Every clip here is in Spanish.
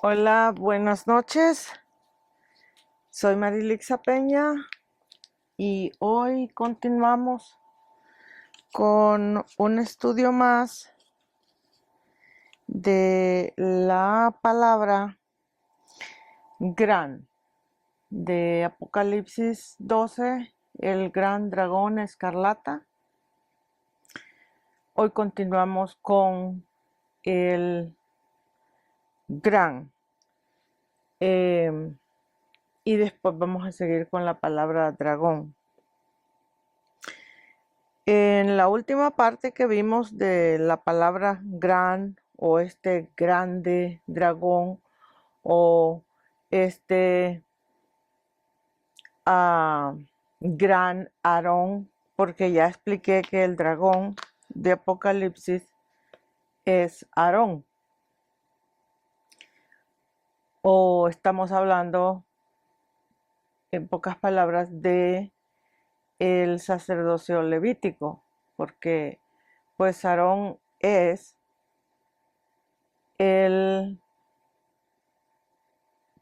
Hola, buenas noches. Soy Marilixa Peña y hoy continuamos con un estudio más de la palabra gran de Apocalipsis 12, el gran dragón escarlata. Hoy continuamos con el gran. Y después vamos a seguir con la palabra dragón. En la última parte que vimos de la palabra gran o este grande dragón o este gran Aarón, porque ya expliqué que el dragón de Apocalipsis es Aarón. O estamos hablando, en pocas palabras, de el sacerdocio levítico, porque pues Aarón es el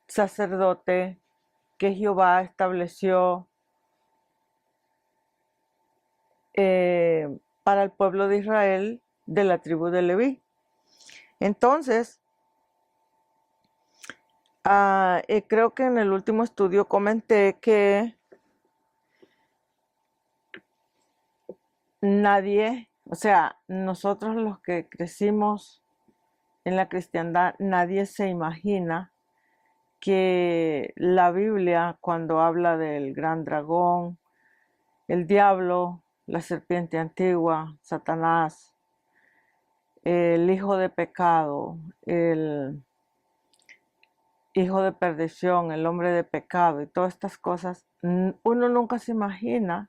sacerdote que Jehová estableció para el pueblo de Israel de la tribu de Leví. Entonces, creo que en el último estudio comenté que nadie, o sea, nosotros los que crecimos en la cristiandad, nadie se imagina que la Biblia, cuando habla del gran dragón, el diablo, la serpiente antigua, Satanás, el hijo de pecado, el hijo de perdición, el hombre de pecado y todas estas cosas, uno nunca se imagina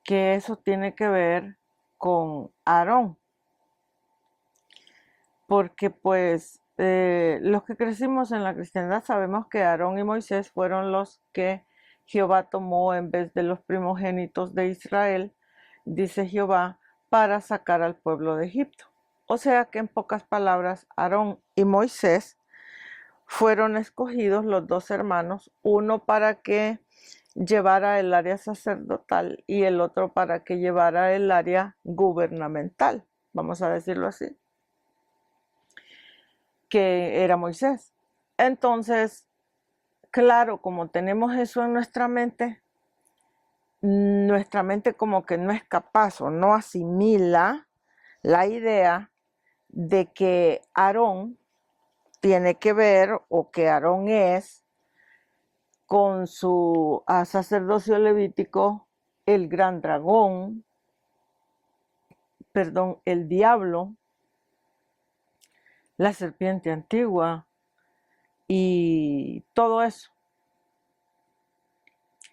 que eso tiene que ver con Aarón, porque pues los que crecimos en la cristiandad sabemos que Aarón y Moisés fueron los que Jehová tomó en vez de los primogénitos de Israel, dice Jehová, para sacar al pueblo de Egipto. O sea que en pocas palabras, Aarón y Moisés fueron escogidos los dos hermanos, uno para que llevara el área sacerdotal y el otro para que llevara el área gubernamental, vamos a decirlo así, que era Moisés. Entonces, claro, como tenemos eso en nuestra mente como que no es capaz o no asimila la idea de que Aarón tiene que ver o que Aarón es con su sacerdocio levítico el gran dragón, perdón, el diablo, la serpiente antigua y todo eso.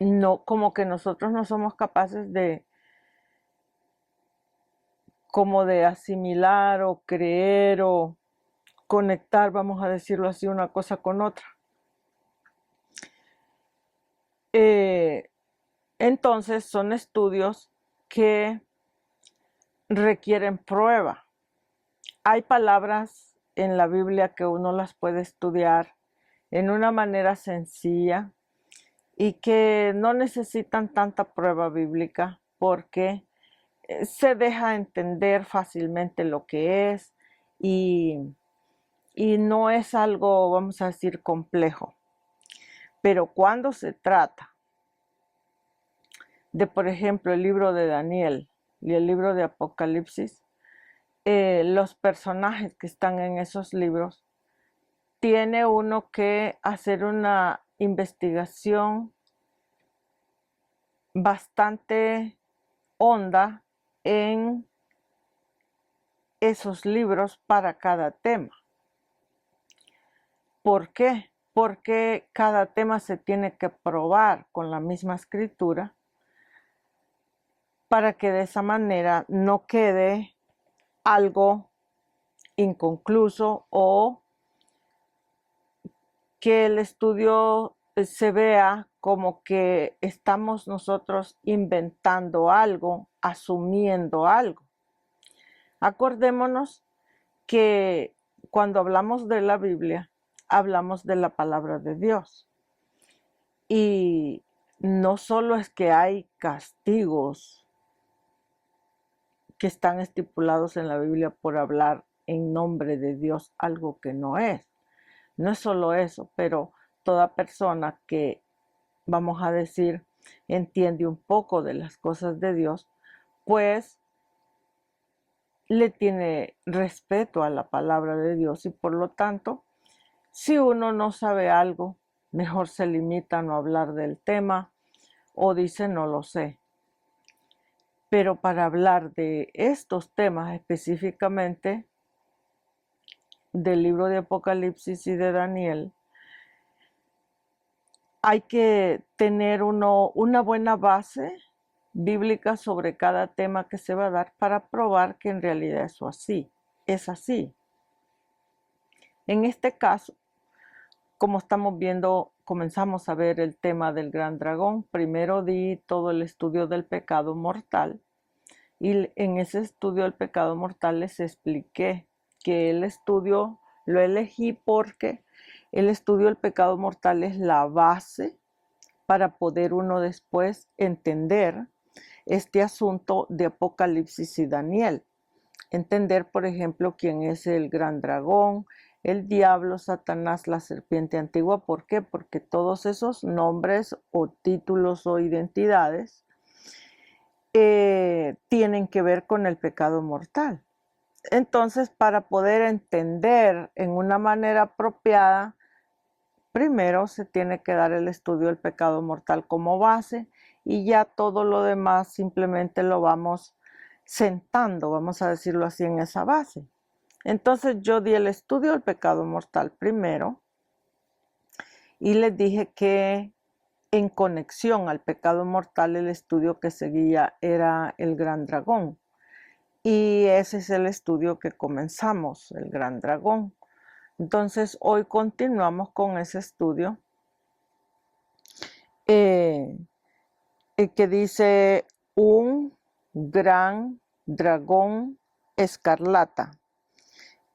No, como que nosotros no somos capaces de como de asimilar o creer o conectar, vamos a decirlo así, una cosa con otra. Entonces son estudios que requieren prueba. Hay palabras en la Biblia que uno las puede estudiar en una manera sencilla y que no necesitan tanta prueba bíblica porque se deja entender fácilmente lo que es y, y no es algo, vamos a decir, complejo. Pero cuando se trata de, por ejemplo, el libro de Daniel y el libro de Apocalipsis, los personajes que están en esos libros, tiene uno que hacer una investigación bastante honda en esos libros para cada tema. ¿Por qué? Porque cada tema se tiene que probar con la misma escritura para que de esa manera no quede algo inconcluso o que el estudio se vea como que estamos nosotros inventando algo, asumiendo algo. Acordémonos que cuando hablamos de la Biblia, hablamos de la palabra de Dios. Y no solo es que hay castigos que están estipulados en la Biblia por hablar en nombre de Dios algo que no es. No es solo eso, pero toda persona que, vamos a decir, entiende un poco de las cosas de Dios, pues le tiene respeto a la palabra de Dios y por lo tanto, si uno no sabe algo, mejor se limita a no hablar del tema o dice no lo sé. Pero para hablar de estos temas específicamente del libro de Apocalipsis y de Daniel, hay que tener una buena base bíblica sobre cada tema que se va a dar para probar que en realidad eso así, es así. En este caso, como estamos viendo, comenzamos a ver el tema del gran dragón. Primero di todo el estudio del pecado mortal y en ese estudio del pecado mortal les expliqué que el estudio lo elegí porque el estudio del pecado mortal es la base para poder uno después entender este asunto de Apocalipsis y Daniel. Entender, por ejemplo, quién es el gran dragón, el diablo, Satanás, la serpiente antigua. ¿Por qué? Porque todos esos nombres o títulos o identidades tienen que ver con el pecado mortal. Entonces, para poder entender en una manera apropiada, primero se tiene que dar el estudio del pecado mortal como base y ya todo lo demás simplemente lo vamos sentando, vamos a decirlo así, en esa base. Entonces yo di el estudio del pecado mortal primero y les dije que en conexión al pecado mortal el estudio que seguía era el gran dragón. Y ese es el estudio que comenzamos, el gran dragón. Entonces hoy continuamos con ese estudio que dice un gran dragón escarlata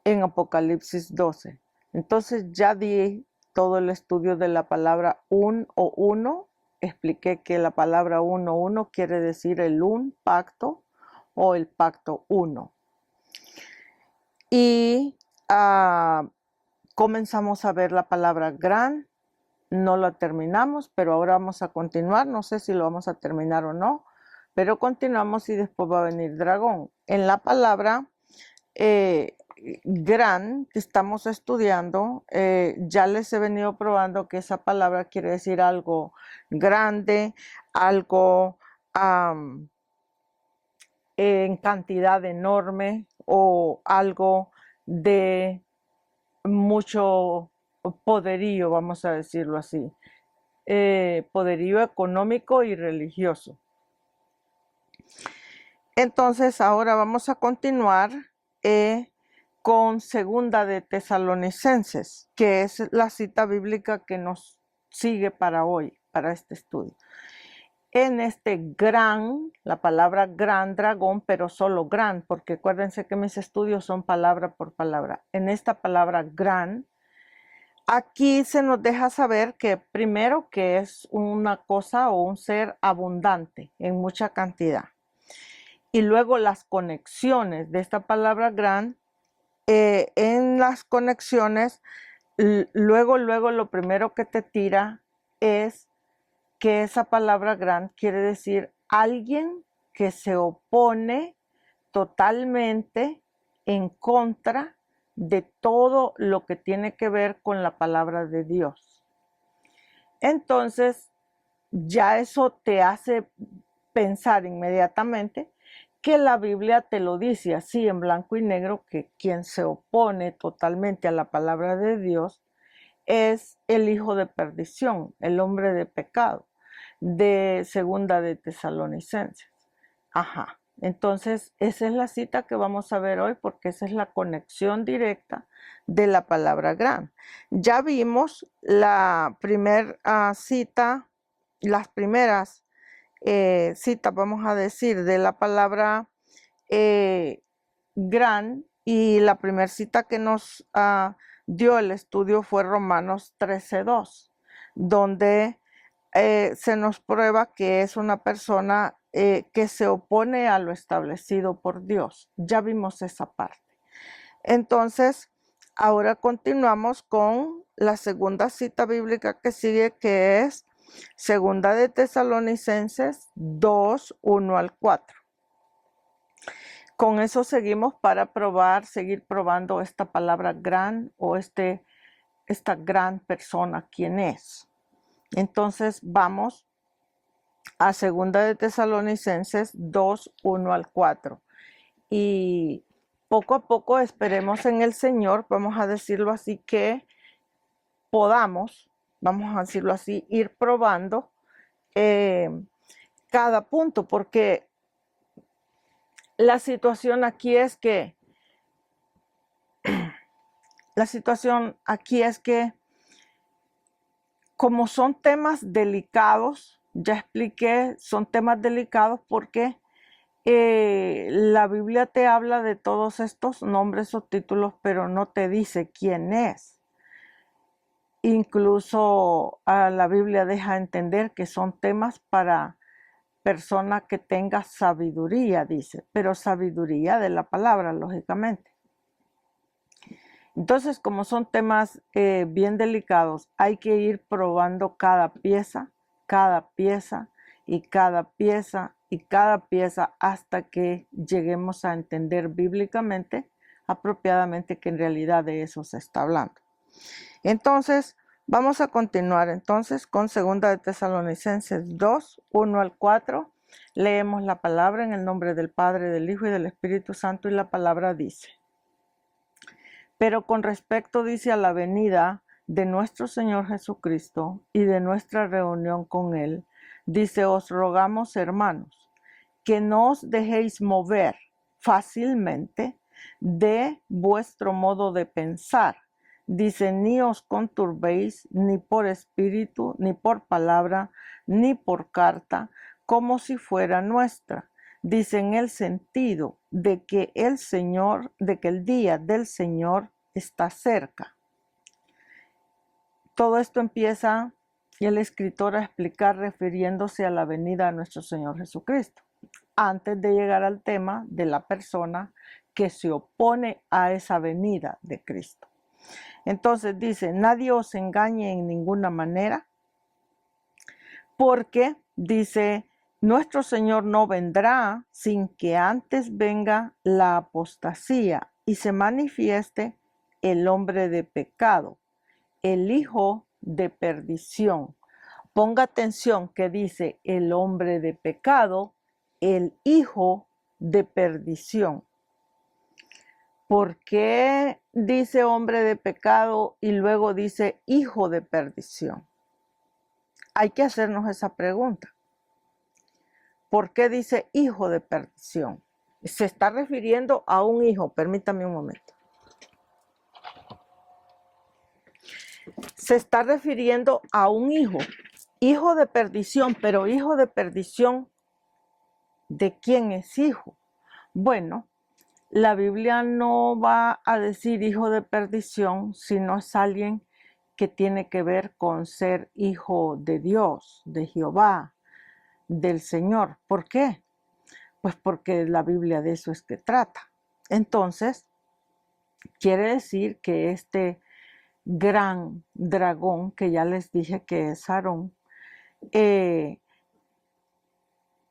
en Apocalipsis 12. Entonces ya di todo el estudio de la palabra un o uno. Expliqué que la palabra uno quiere decir el un pacto o el pacto uno. Y comenzamos a ver la palabra gran. No la terminamos, pero ahora vamos a continuar. No sé si lo vamos a terminar o no, pero continuamos y después va a venir dragón. En la palabra gran que estamos estudiando, ya les he venido probando que esa palabra quiere decir algo grande, algo en cantidad enorme o algo de mucho poderío, vamos a decirlo así, poderío económico y religioso. Entonces ahora vamos a continuar con Segunda de Tesalonicenses, que es la cita bíblica que nos sigue para hoy, para este estudio. En este gran, la palabra gran dragón, pero solo gran, porque acuérdense que mis estudios son palabra por palabra. En esta palabra gran, aquí se nos deja saber que primero que es una cosa o un ser abundante en mucha cantidad. Y luego las conexiones de esta palabra gran, en las conexiones, luego lo primero que te tira es que esa palabra gran quiere decir alguien que se opone totalmente en contra de todo lo que tiene que ver con la palabra de Dios. Entonces, ya eso te hace pensar inmediatamente que la Biblia te lo dice así en blanco y negro, que quien se opone totalmente a la palabra de Dios es el hijo de perdición, el hombre de pecado, de Segunda de Tesalonicenses. Ajá. Entonces, esa es la cita que vamos a ver hoy porque esa es la conexión directa de la palabra gran. Ya vimos la primera cita, las primeras citas, vamos a decir, de la palabra gran, y la primera cita que nos dio el estudio fue Romanos 13:2, donde se nos prueba que es una persona que se opone a lo establecido por Dios. Ya vimos esa parte. Entonces, ahora continuamos con la segunda cita bíblica que sigue, que es Segunda de Tesalonicenses 2:1-4. Con eso seguimos para seguir probando esta palabra gran o esta gran persona, ¿quién es? Entonces vamos a Segunda de Tesalonicenses 2:1-4. Y poco a poco esperemos en el Señor, vamos a decirlo así, que podamos, vamos a decirlo así, ir probando cada punto, porque la situación aquí es que como son temas delicados, ya expliqué, son temas delicados porque la Biblia te habla de todos estos nombres o títulos, pero no te dice quién es. Incluso la Biblia deja entender que son temas para persona que tenga sabiduría, dice, pero sabiduría de la palabra, lógicamente. Entonces, como son temas bien delicados, hay que ir probando cada pieza y cada pieza y cada pieza hasta que lleguemos a entender bíblicamente, apropiadamente, que en realidad de eso se está hablando. Entonces, vamos a continuar entonces con 2 de Tesalonicenses 2:1-4. Leemos la palabra en el nombre del Padre, del Hijo y del Espíritu Santo, y la palabra dice: pero con respecto, dice, a la venida de nuestro Señor Jesucristo y de nuestra reunión con Él, dice, os rogamos, hermanos, que no os dejéis mover fácilmente de vuestro modo de pensar. Dice, ni os conturbéis ni por espíritu, ni por palabra, ni por carta, como si fuera nuestra. Dice, en el sentido de que el día del Señor está cerca. Todo esto empieza el escritor a explicar refiriéndose a la venida de nuestro Señor Jesucristo, antes de llegar al tema de la persona que se opone a esa venida de Cristo. Entonces dice, nadie os engañe en ninguna manera, porque dice, nuestro Señor no vendrá sin que antes venga la apostasía y se manifieste el hombre de pecado, el hijo de perdición. Ponga atención que dice el hombre de pecado, el hijo de perdición. ¿Por qué dice hombre de pecado y luego dice hijo de perdición? Hay que hacernos esa pregunta. ¿Por qué dice hijo de perdición? Se está refiriendo a un hijo. Permítame un momento. Se está refiriendo a un hijo de perdición, pero hijo de perdición, ¿de quién es hijo? Bueno, la Biblia no va a decir hijo de perdición, sino es alguien que tiene que ver con ser hijo de Dios, de Jehová, del Señor. ¿Por qué? Pues porque la Biblia de eso es que trata. Entonces, quiere decir que este gran dragón, que ya les dije que es Aarón,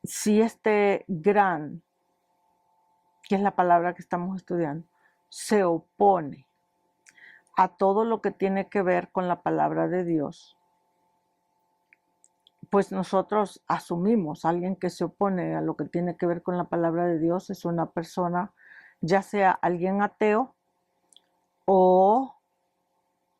si este gran, que es la palabra que estamos estudiando, se opone a todo lo que tiene que ver con la palabra de Dios, pues nosotros asumimos, alguien que se opone a lo que tiene que ver con la palabra de Dios es una persona, ya sea alguien ateo o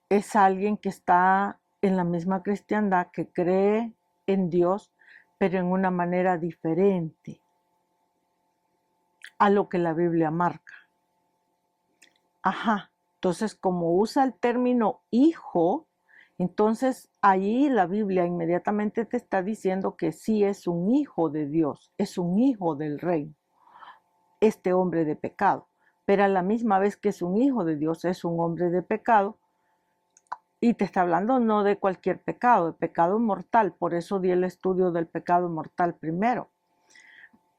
es alguien que está en la misma cristiandad, que cree en Dios, pero en una manera diferente a lo que la Biblia marca. Ajá, entonces como usa el término hijo, entonces ahí la Biblia inmediatamente te está diciendo que sí es un hijo de Dios, es un hijo del reino, este hombre de pecado. Pero a la misma vez que es un hijo de Dios, es un hombre de pecado, Y te está hablando no de cualquier pecado, de pecado mortal. Por eso di el estudio del pecado mortal primero.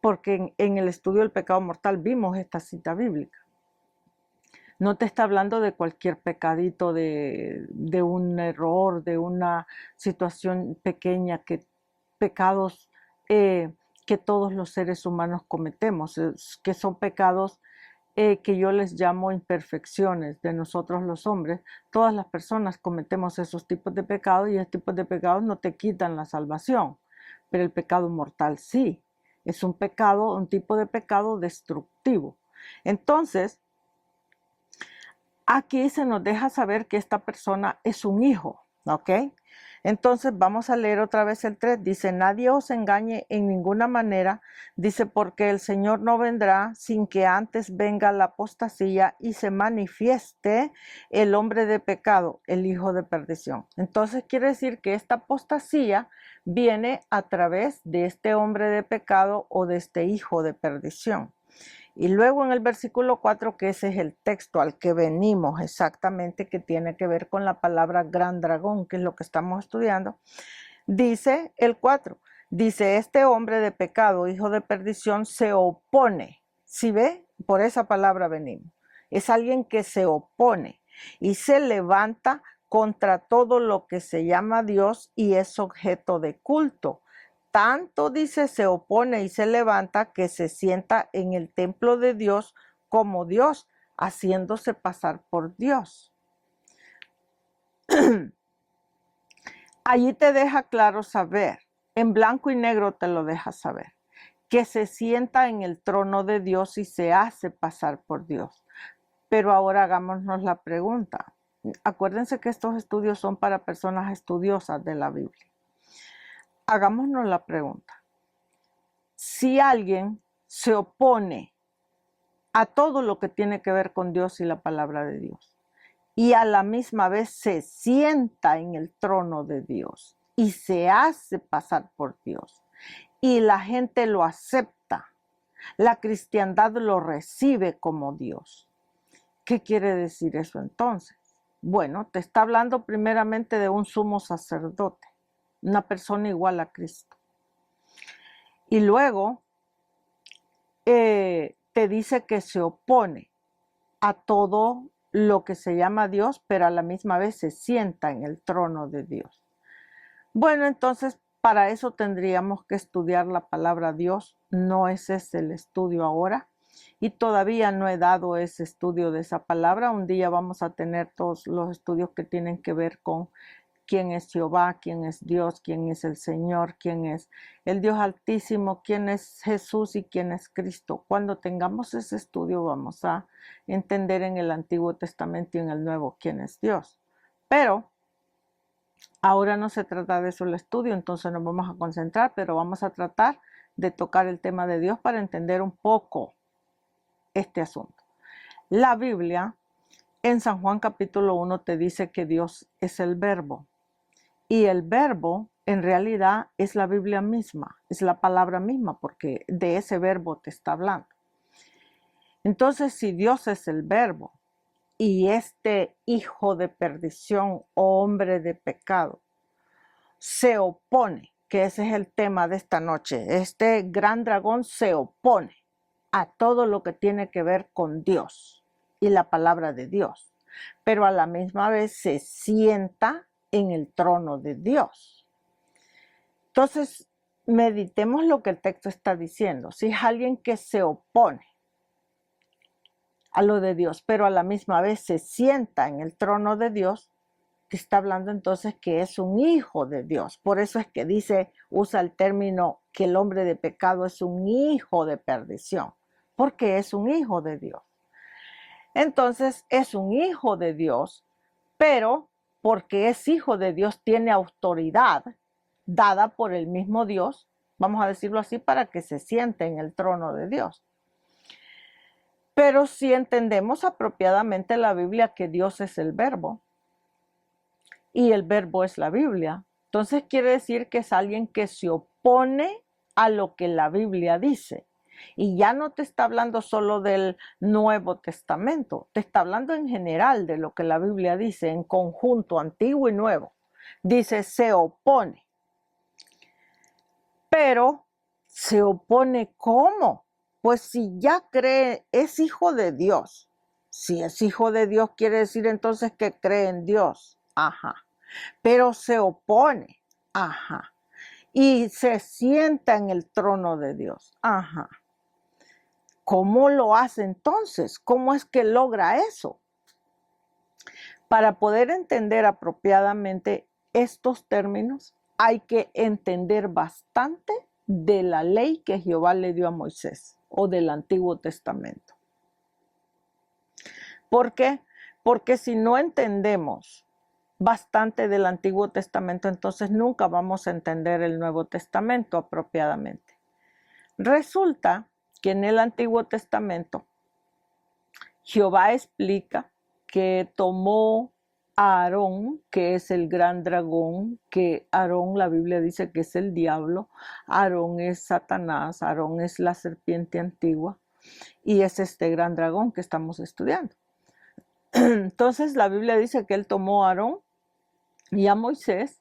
Porque en el estudio del pecado mortal vimos esta cita bíblica. No te está hablando de cualquier pecadito, de un error, de una situación pequeña, pecados que todos los seres humanos cometemos, que son pecados que yo les llamo imperfecciones de nosotros los hombres. Todas las personas cometemos esos tipos de pecados y esos tipos de pecados no te quitan la salvación, pero el pecado mortal sí. Es un pecado, un tipo de pecado destructivo. Entonces, aquí se nos deja saber que esta persona es un hijo, ¿ok? Entonces vamos a leer otra vez el 3. Dice, nadie os engañe en ninguna manera. Dice, porque el Señor no vendrá sin que antes venga la apostasía y se manifieste el hombre de pecado, el hijo de perdición. Entonces quiere decir que esta apostasía viene a través de este hombre de pecado o de este hijo de perdición. Y luego en el versículo 4, que ese es el texto al que venimos exactamente, que tiene que ver con la palabra gran dragón, que es lo que estamos estudiando, dice el 4, dice, este hombre de pecado, hijo de perdición, se opone. ¿Sí ve? Por esa palabra venimos. Es alguien que se opone y se levanta contra todo lo que se llama Dios y es objeto de culto. Tanto, dice, se opone y se levanta que se sienta en el templo de Dios como Dios, haciéndose pasar por Dios. Allí te deja claro saber, en blanco y negro te lo deja saber, que se sienta en el trono de Dios y se hace pasar por Dios. Pero ahora hagámonos la pregunta. Acuérdense que estos estudios son para personas estudiosas de la Biblia. Hagámonos la pregunta. Si alguien se opone a todo lo que tiene que ver con Dios y la palabra de Dios, y a la misma vez se sienta en el trono de Dios y se hace pasar por Dios, y la gente lo acepta, la cristiandad lo recibe como Dios. ¿Qué quiere decir eso entonces? Bueno, te está hablando primeramente de un sumo sacerdote, una persona igual a Cristo. Y luego te dice que se opone a todo lo que se llama Dios, pero a la misma vez se sienta en el trono de Dios. Bueno, entonces para eso tendríamos que estudiar la palabra Dios. No es ese el estudio ahora y todavía no he dado ese estudio de esa palabra. Un día vamos a tener todos los estudios que tienen que ver con quién es Jehová, quién es Dios, quién es el Señor, quién es el Dios Altísimo, quién es Jesús y quién es Cristo. Cuando tengamos ese estudio vamos a entender en el Antiguo Testamento y en el Nuevo quién es Dios. Pero ahora no se trata de eso el estudio, entonces nos vamos a concentrar, pero vamos a tratar de tocar el tema de Dios para entender un poco este asunto. La Biblia en San Juan capítulo 1 te dice que Dios es el Verbo. Y el verbo en realidad es la Biblia misma, es la palabra misma, porque de ese verbo te está hablando. Entonces, si Dios es el verbo y este hijo de perdición o hombre de pecado se opone, que ese es el tema de esta noche, este gran dragón se opone a todo lo que tiene que ver con Dios y la palabra de Dios, pero a la misma vez se sienta en el trono de Dios. Entonces, meditemos lo que el texto está diciendo. Si es alguien que se opone a lo de Dios, pero a la misma vez se sienta en el trono de Dios, te está hablando entonces que es un hijo de Dios. Por eso es que dice, usa el término que el hombre de pecado es un hijo de perdición, porque es un hijo de Dios. Entonces, es un hijo de Dios, pero porque es hijo de Dios, tiene autoridad dada por el mismo Dios, vamos a decirlo así, para que se siente en el trono de Dios. Pero si entendemos apropiadamente la Biblia que Dios es el verbo y el verbo es la Biblia, entonces quiere decir que es alguien que se opone a lo que la Biblia dice. Y ya no te está hablando solo del Nuevo Testamento, te está hablando en general de lo que la Biblia dice, en conjunto, Antiguo y Nuevo. Dice, se opone. Pero, ¿se opone cómo? Pues si ya cree, es hijo de Dios. Si es hijo de Dios, quiere decir entonces que cree en Dios. Ajá. Pero se opone. Ajá. Y se sienta en el trono de Dios. Ajá. ¿Cómo lo hace entonces? ¿Cómo es que logra eso? Para poder entender apropiadamente estos términos, hay que entender bastante de la ley que Jehová le dio a Moisés o del Antiguo Testamento. ¿Por qué? Porque si no entendemos bastante del Antiguo Testamento, entonces nunca vamos a entender el Nuevo Testamento apropiadamente. Resulta que en el Antiguo Testamento Jehová explica que tomó a Aarón, que es el gran dragón, que Aarón, la Biblia dice que es el diablo, Aarón es Satanás, Aarón es la serpiente antigua y es este gran dragón que estamos estudiando. Entonces la Biblia dice que él tomó a Aarón y a Moisés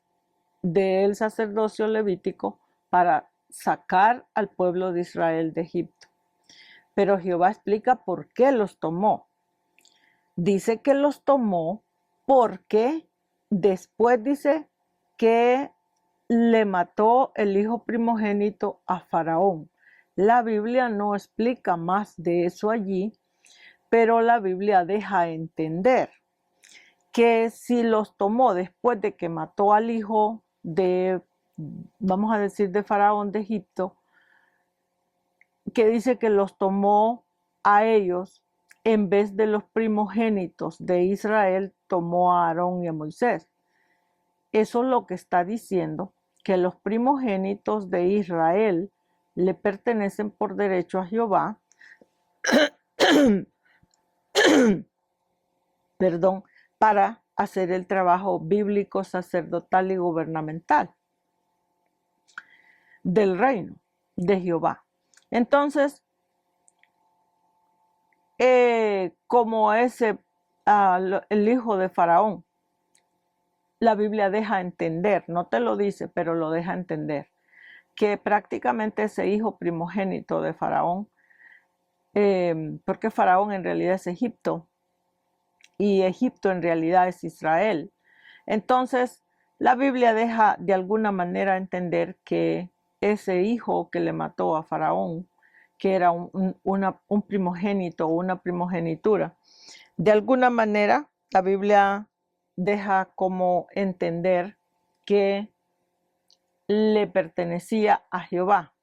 del sacerdocio levítico para sacar al pueblo de Israel de Egipto. Pero Jehová explica por qué los tomó. Dice que los tomó porque después dice que le mató el hijo primogénito a Faraón. La Biblia no explica más de eso allí, pero la Biblia deja entender que si los tomó después de que mató al hijo de, vamos a decir, de Faraón de Egipto, que dice que los tomó a ellos en vez de los primogénitos de Israel, tomó a Aarón y a Moisés. Eso es lo que está diciendo, que los primogénitos de Israel le pertenecen por derecho a Jehová, perdón, para hacer el trabajo bíblico, sacerdotal y gubernamental del reino de Jehová. Entonces, como ese, el hijo de Faraón, la Biblia deja entender, no te lo dice, pero lo deja entender, que prácticamente ese hijo primogénito de Faraón, porque Faraón en realidad es Egipto y Egipto en realidad es Israel. Entonces, la Biblia deja de alguna manera entender que ese hijo que le mató a Faraón, que era un primogénito o una primogenitura, de alguna manera la Biblia deja como entender que le pertenecía a Jehová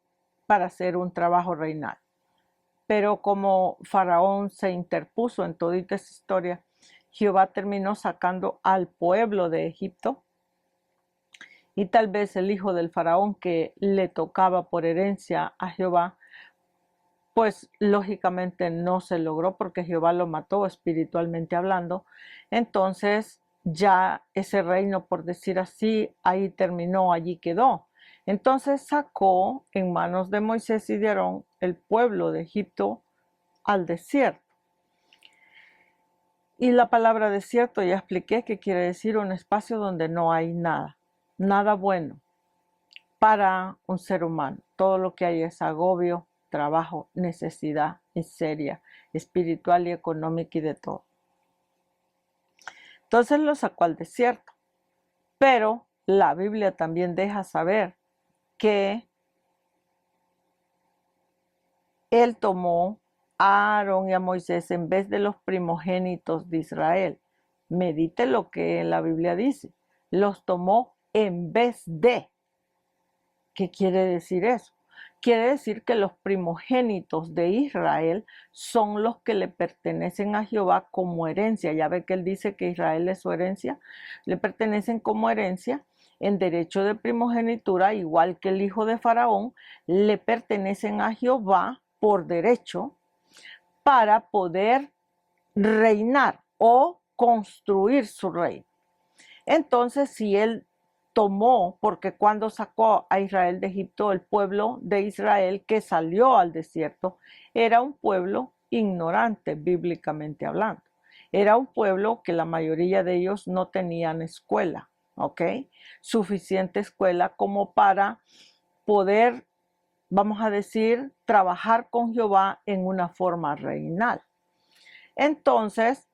para hacer un trabajo reinal. Pero como Faraón se interpuso en toda esta historia, Jehová terminó sacando al pueblo de Egipto y tal vez el hijo del faraón que le tocaba por herencia a Jehová, pues lógicamente no se logró porque Jehová lo mató espiritualmente hablando. Entonces ya ese reino, por decir así, ahí terminó, allí quedó. Entonces sacó en manos de Moisés y de Aarón el pueblo de Egipto al desierto. Y la palabra desierto ya expliqué que quiere decir un espacio donde no hay nada, nada bueno para un ser humano. Todo lo que hay es agobio, trabajo, necesidad, miseria espiritual y económica y de todo. Entonces lo sacó al desierto. Pero la Biblia también deja saber que él tomó a Aarón y a Moisés en vez de los primogénitos de Israel. Medite lo que la Biblia dice. Los tomó en vez de. ¿Qué quiere decir eso? Quiere decir que los primogénitos de Israel son los que le pertenecen a Jehová como herencia. Ya ve que él dice que Israel es su herencia. Le pertenecen como herencia en derecho de primogenitura, igual que el hijo de Faraón, le pertenecen a Jehová por derecho para poder reinar o construir su reino. Entonces, si él tomó, porque cuando sacó a Israel de Egipto, el pueblo de Israel que salió al desierto era un pueblo ignorante bíblicamente hablando. Era un pueblo que la mayoría de ellos no tenían escuela, ¿ok? Suficiente escuela como para poder, vamos a decir, trabajar con Jehová en una forma reinal. Entonces,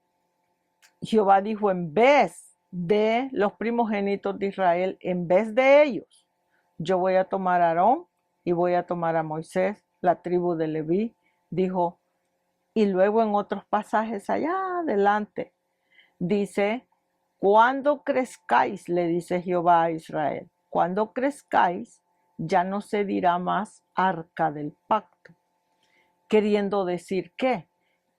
Jehová dijo, en vez de los primogénitos de Israel, en vez de ellos, yo voy a tomar a Aarón y voy a tomar a Moisés, la tribu de Leví, dijo. Y luego en otros pasajes allá adelante, dice, cuando crezcáis, le dice Jehová a Israel, cuando crezcáis, ya no se dirá más arca del pacto. Queriendo decir que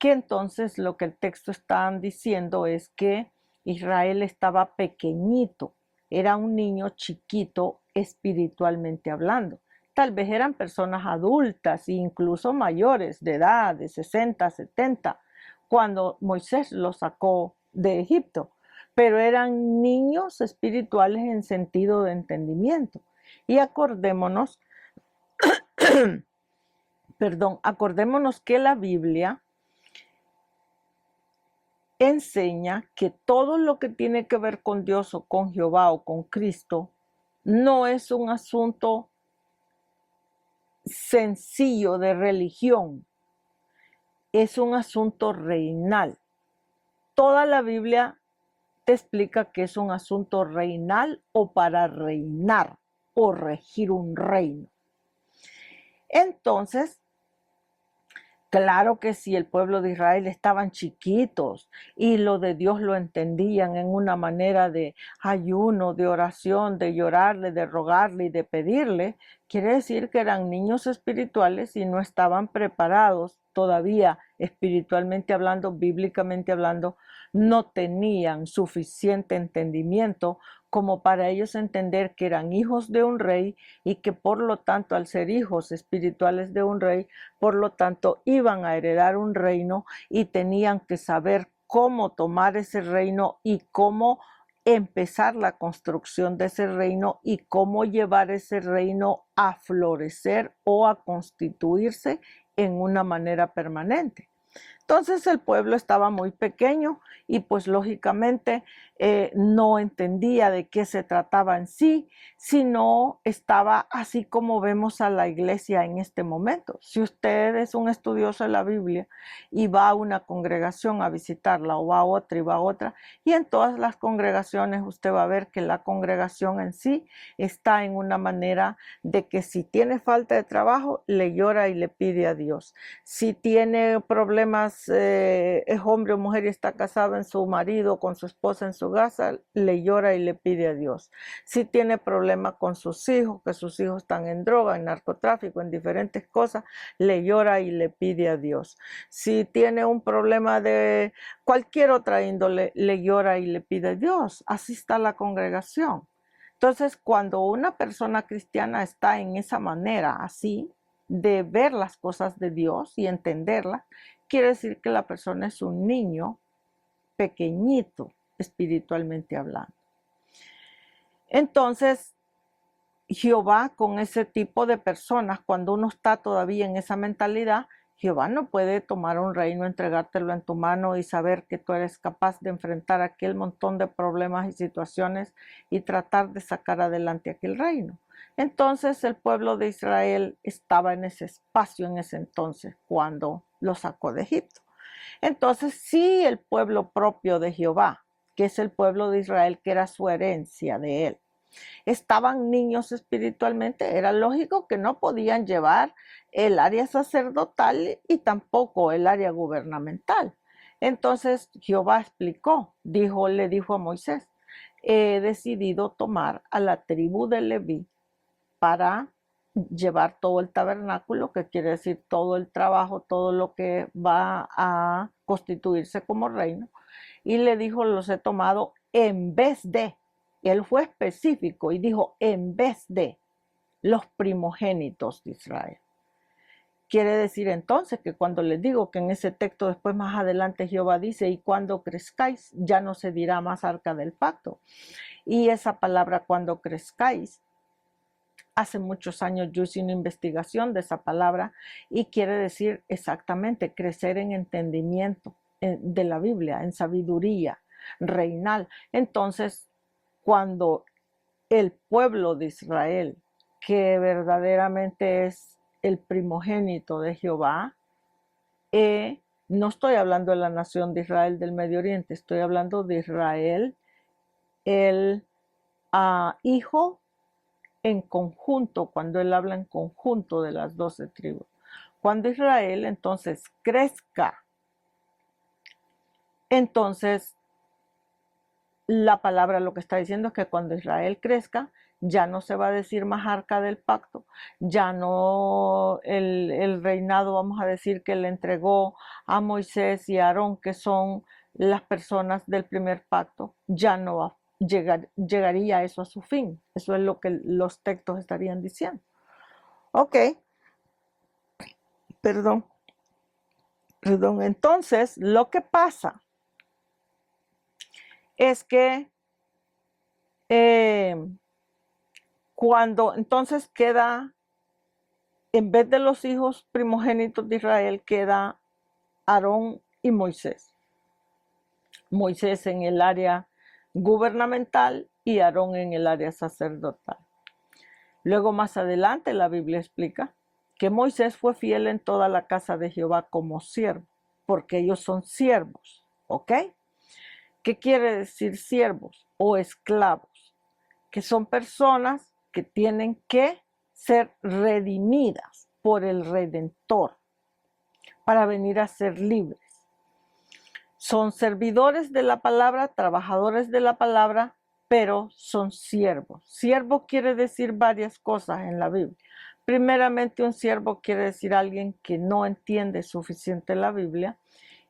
entonces lo que el texto está diciendo es que Israel estaba pequeñito, era un niño chiquito espiritualmente hablando. Tal vez eran personas adultas e incluso mayores de edad, de 60, 70, cuando Moisés los sacó de Egipto, pero eran niños espirituales en sentido de entendimiento. Y acordémonos, acordémonos que la Biblia enseña que todo lo que tiene que ver con Dios o con Jehová o con Cristo no es un asunto sencillo de religión, es un asunto reinal. Toda la Biblia te explica que es un asunto reinal o para reinar o regir un reino. Entonces, claro que si el pueblo de Israel estaban chiquitos y lo de Dios lo entendían en una manera de ayuno, de oración, de llorarle, de rogarle y de pedirle, quiere decir que eran niños espirituales y no estaban preparados todavía espiritualmente hablando, bíblicamente hablando, no tenían suficiente entendimiento como para ellos entender que eran hijos de un rey y que por lo tanto al ser hijos espirituales de un rey, por lo tanto iban a heredar un reino y tenían que saber cómo tomar ese reino y cómo empezar la construcción de ese reino y cómo llevar ese reino a florecer o a constituirse en una manera permanente. Entonces el pueblo estaba muy pequeño y pues lógicamente no entendía de qué se trataba en sí, sino estaba así como vemos a la iglesia en este momento. Si usted es un estudioso de la Biblia y va a una congregación a visitarla o va a otra y va a otra, y en todas las congregaciones usted va a ver que la congregación en sí está en una manera de que si tiene falta de trabajo, le llora y le pide a Dios. Si tiene problemas, es hombre o mujer y está casado en su marido, con su esposa en su casa, le llora y le pide a Dios. Si tiene problemas con sus hijos, que sus hijos están en droga, en narcotráfico, en diferentes cosas, le llora y le pide a Dios. Si tiene un problema de cualquier otra índole, le llora y le pide a Dios. Así está la congregación. Entonces, cuando una persona cristiana está en esa manera, así, de ver las cosas de Dios y entenderlas, quiere decir que la persona es un niño pequeñito, espiritualmente hablando. Entonces, Jehová con ese tipo de personas, cuando uno está todavía en esa mentalidad, Jehová no puede tomar un reino, entregártelo en tu mano y saber que tú eres capaz de enfrentar aquel montón de problemas y situaciones y tratar de sacar adelante aquel reino. Entonces el pueblo de Israel estaba en ese espacio en ese entonces cuando lo sacó de Egipto. Entonces sí, el pueblo propio de Jehová, que es el pueblo de Israel, que era su herencia de él, estaban niños espiritualmente, era lógico que no podían llevar el área sacerdotal y tampoco el área gubernamental. Entonces Jehová explicó, le dijo a Moisés, he decidido tomar a la tribu de Leví para llevar todo el tabernáculo, que quiere decir todo el trabajo, todo lo que va a constituirse como reino. Y le dijo, los he tomado en vez de, él fue específico y dijo, en vez de los primogénitos de Israel. Quiere decir entonces que cuando les digo que en ese texto después más adelante Jehová dice, y cuando crezcáis ya no se dirá más arca del pacto. Y esa palabra cuando crezcáis, hace muchos años yo hice una investigación de esa palabra y quiere decir exactamente crecer en entendimiento de la Biblia, en sabiduría, reinar. Entonces, cuando el pueblo de Israel, que verdaderamente es el primogénito de Jehová, no estoy hablando de la nación de Israel del Medio Oriente, estoy hablando de Israel, el hijo en conjunto, cuando él habla en conjunto de las 12 tribus. Cuando Israel entonces crezca, entonces la palabra lo que está diciendo es que cuando Israel crezca, ya no se va a decir más arca del pacto, ya no el reinado, vamos a decir, que le entregó a Moisés y a Aarón, que son las personas del primer pacto, ya no va a llegaría eso a su fin. Eso es lo que los textos estarían diciendo. Ok, perdón. Entonces, lo que pasa es que cuando entonces queda, en vez de los hijos primogénitos de Israel, queda Aarón y Moisés. Moisés en el área gubernamental y Aarón en el área sacerdotal. Luego más adelante la Biblia explica que Moisés fue fiel en toda la casa de Jehová como siervo, porque ellos son siervos, ¿ok? ¿Qué quiere decir siervos o esclavos? Que son personas que tienen que ser redimidas por el Redentor para venir a ser libres. Son servidores de la palabra, trabajadores de la palabra, pero son siervos. Siervo quiere decir varias cosas en la Biblia. Primeramente, un siervo quiere decir alguien que no entiende suficiente la Biblia.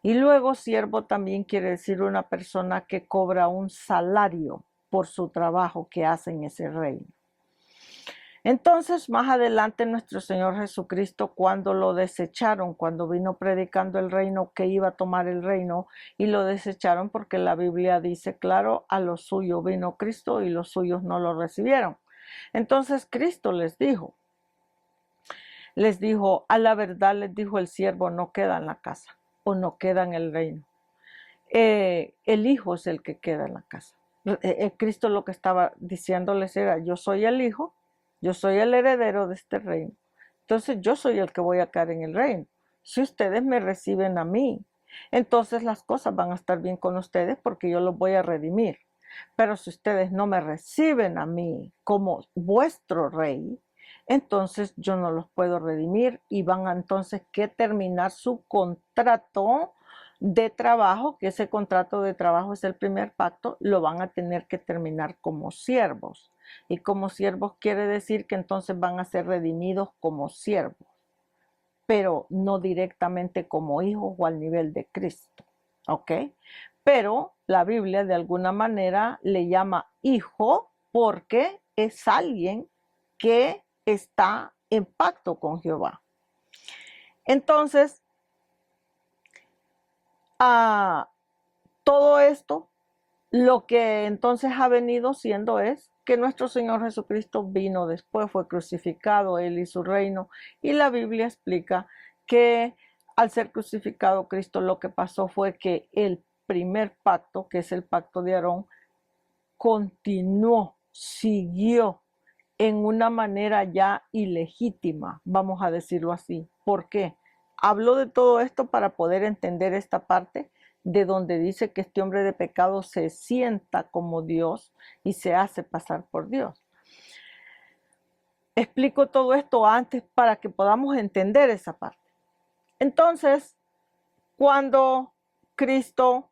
Y luego, siervo también quiere decir una persona que cobra un salario por su trabajo que hace en ese reino. Entonces, más adelante, nuestro Señor Jesucristo, cuando lo desecharon, cuando vino predicando el reino, que iba a tomar el reino, y lo desecharon porque la Biblia dice, claro, a lo suyo vino Cristo y los suyos no lo recibieron. Entonces, Cristo les dijo, a la verdad les dijo el siervo, no queda en la casa o no queda en el reino. El Hijo es el que queda en la casa. Cristo lo que estaba diciéndoles era, yo soy el Hijo, yo soy el heredero de este reino. Entonces yo soy el que voy a quedar en el reino. Si ustedes me reciben a mí, entonces las cosas van a estar bien con ustedes porque yo los voy a redimir. Pero si ustedes no me reciben a mí como vuestro rey, entonces yo no los puedo redimir y van a entonces que terminar su contrato de trabajo, que ese contrato de trabajo es el primer pacto, lo van a tener que terminar como siervos. Y como siervos quiere decir que entonces van a ser redimidos como siervos, pero no directamente como hijos o al nivel de Cristo. ¿Ok? Pero la Biblia de alguna manera le llama hijo porque es alguien que está en pacto con Jehová. Entonces, todo esto, lo que entonces ha venido siendo es que nuestro Señor Jesucristo vino después, fue crucificado, Él y su reino, y la Biblia explica que al ser crucificado Cristo lo que pasó fue que el primer pacto, que es el pacto de Aarón, continuó, siguió en una manera ya ilegítima, vamos a decirlo así. ¿Por qué? Hablo de todo esto para poder entender esta parte de donde dice que este hombre de pecado se sienta como Dios y se hace pasar por Dios. Explico todo esto antes para que podamos entender esa parte. Entonces, cuando Cristo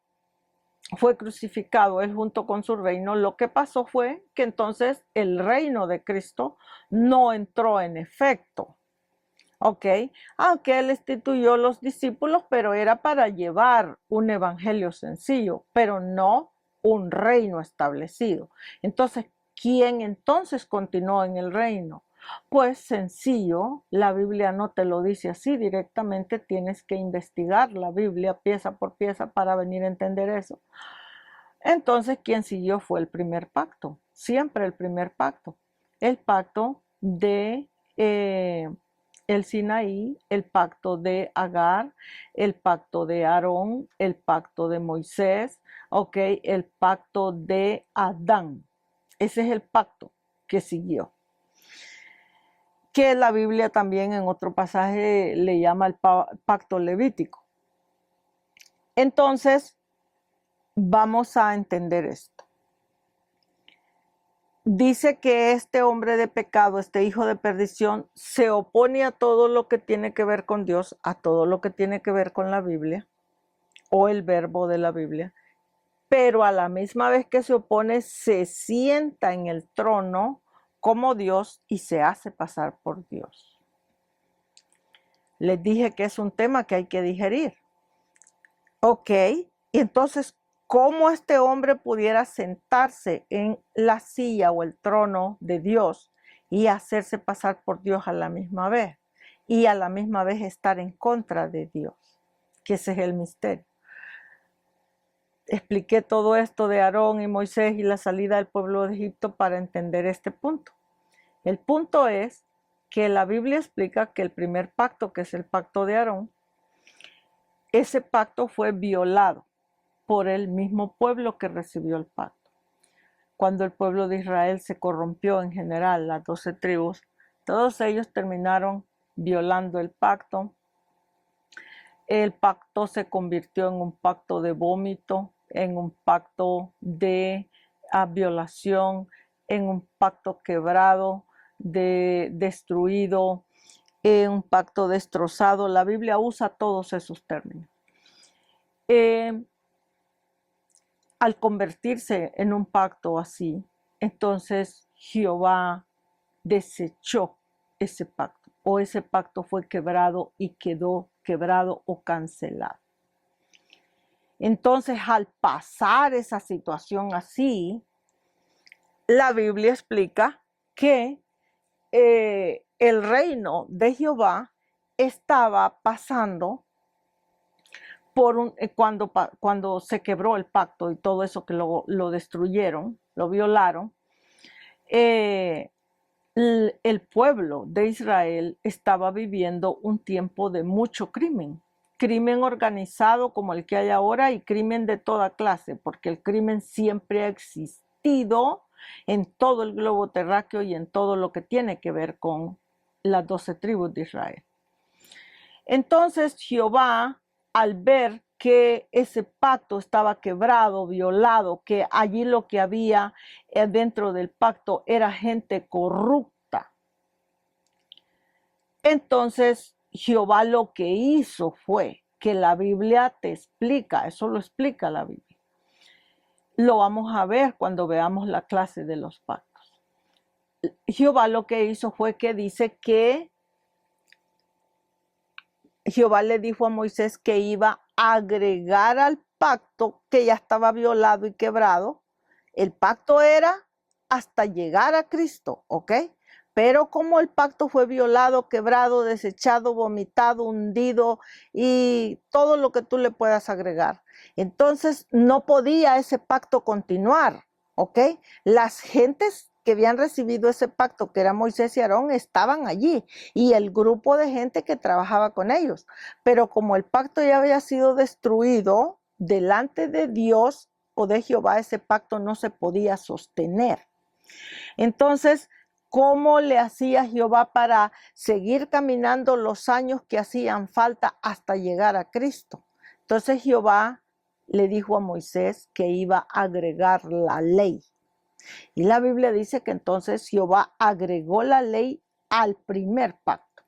fue crucificado, él junto con su reino, lo que pasó fue que entonces el reino de Cristo no entró en efecto. ¿Ok? Aunque él instituyó los discípulos, pero era para llevar un evangelio sencillo, pero no un reino establecido. Entonces, ¿quién entonces continuó en el reino? Pues sencillo, la Biblia no te lo dice así directamente, tienes que investigar la Biblia pieza por pieza para venir a entender eso. Entonces, quien siguió fue el primer pacto, siempre el primer pacto, el pacto de el Sinaí, el pacto de Agar, el pacto de Aarón, el pacto de Moisés, ok, el pacto de Adán. Ese es el pacto que siguió, que la Biblia también en otro pasaje le llama el pacto levítico. Entonces, vamos a entender esto. Dice que este hombre de pecado, este hijo de perdición, se opone a todo lo que tiene que ver con Dios, a todo lo que tiene que ver con la Biblia o el verbo de la Biblia, pero a la misma vez que se opone, se sienta en el trono como Dios y se hace pasar por Dios. Les dije que es un tema que hay que digerir. Ok, y entonces, ¿cómo este hombre pudiera sentarse en la silla o el trono de Dios y hacerse pasar por Dios a la misma vez? Y a la misma vez estar en contra de Dios, que ese es el misterio. Expliqué todo esto de Aarón y Moisés y la salida del pueblo de Egipto para entender este punto. El punto es que la Biblia explica que el primer pacto, que es el pacto de Aarón, ese pacto fue violado por el mismo pueblo que recibió el pacto. Cuando el pueblo de Israel se corrompió en general, las 12 tribus, todos ellos terminaron violando el pacto. El pacto se convirtió en un pacto de vómito, en un pacto de violación, en un pacto quebrado, destruido, en un pacto destrozado. La Biblia usa todos esos términos. Al convertirse en un pacto así, entonces Jehová desechó ese pacto, o ese pacto fue quebrado y quedó quebrado o cancelado. Entonces, al pasar esa situación así, la Biblia explica que el reino de Jehová estaba pasando por cuando se quebró el pacto y todo eso que lo destruyeron, lo violaron, el pueblo de Israel estaba viviendo un tiempo de mucho crimen organizado como el que hay ahora y crimen de toda clase, porque el crimen siempre ha existido en todo el globo terráqueo y en todo lo que tiene que ver con las 12 tribus de Israel. Entonces Jehová, al ver que ese pacto estaba quebrado, violado, que allí lo que había dentro del pacto era gente corrupta, entonces Jehová lo que hizo fue que la Biblia te explica, eso lo explica la Biblia. Lo vamos a ver cuando veamos la clase de los pactos. Jehová lo que hizo fue que dice que Jehová le dijo a Moisés que iba a agregar al pacto que ya estaba violado y quebrado. El pacto era hasta llegar a Cristo, ¿ok? Pero como el pacto fue violado, quebrado, desechado, vomitado, hundido y todo lo que tú le puedas agregar, entonces no podía ese pacto continuar, ¿ok? Las gentes que habían recibido ese pacto, que era Moisés y Aarón, estaban allí y el grupo de gente que trabajaba con ellos. Pero como el pacto ya había sido destruido delante de Dios o de Jehová, ese pacto no se podía sostener. Entonces, ¿cómo le hacía Jehová para seguir caminando los años que hacían falta hasta llegar a Cristo? Entonces Jehová le dijo a Moisés que iba a agregar la ley. Y la Biblia dice que entonces Jehová agregó la ley al primer pacto.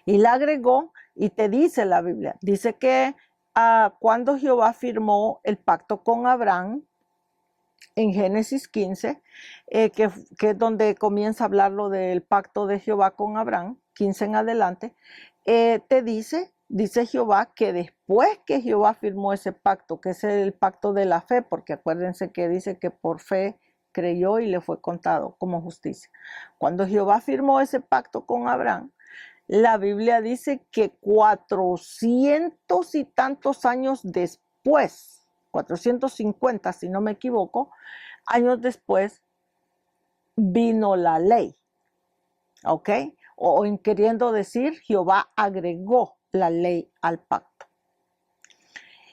Y la agregó, y te dice la Biblia, dice que cuando Jehová firmó el pacto con Abraham, en Génesis 15, que es donde comienza a hablar lo del pacto de Jehová con Abraham, 15 en adelante, te dice Jehová que después que Jehová firmó ese pacto, que es el pacto de la fe, porque acuérdense que dice que por fe creyó y le fue contado como justicia. Cuando Jehová firmó ese pacto con Abraham, la Biblia dice que 400 y tantos años después 450, si no me equivoco, años después vino la ley, ¿ok? O en queriendo decir, Jehová agregó la ley al pacto.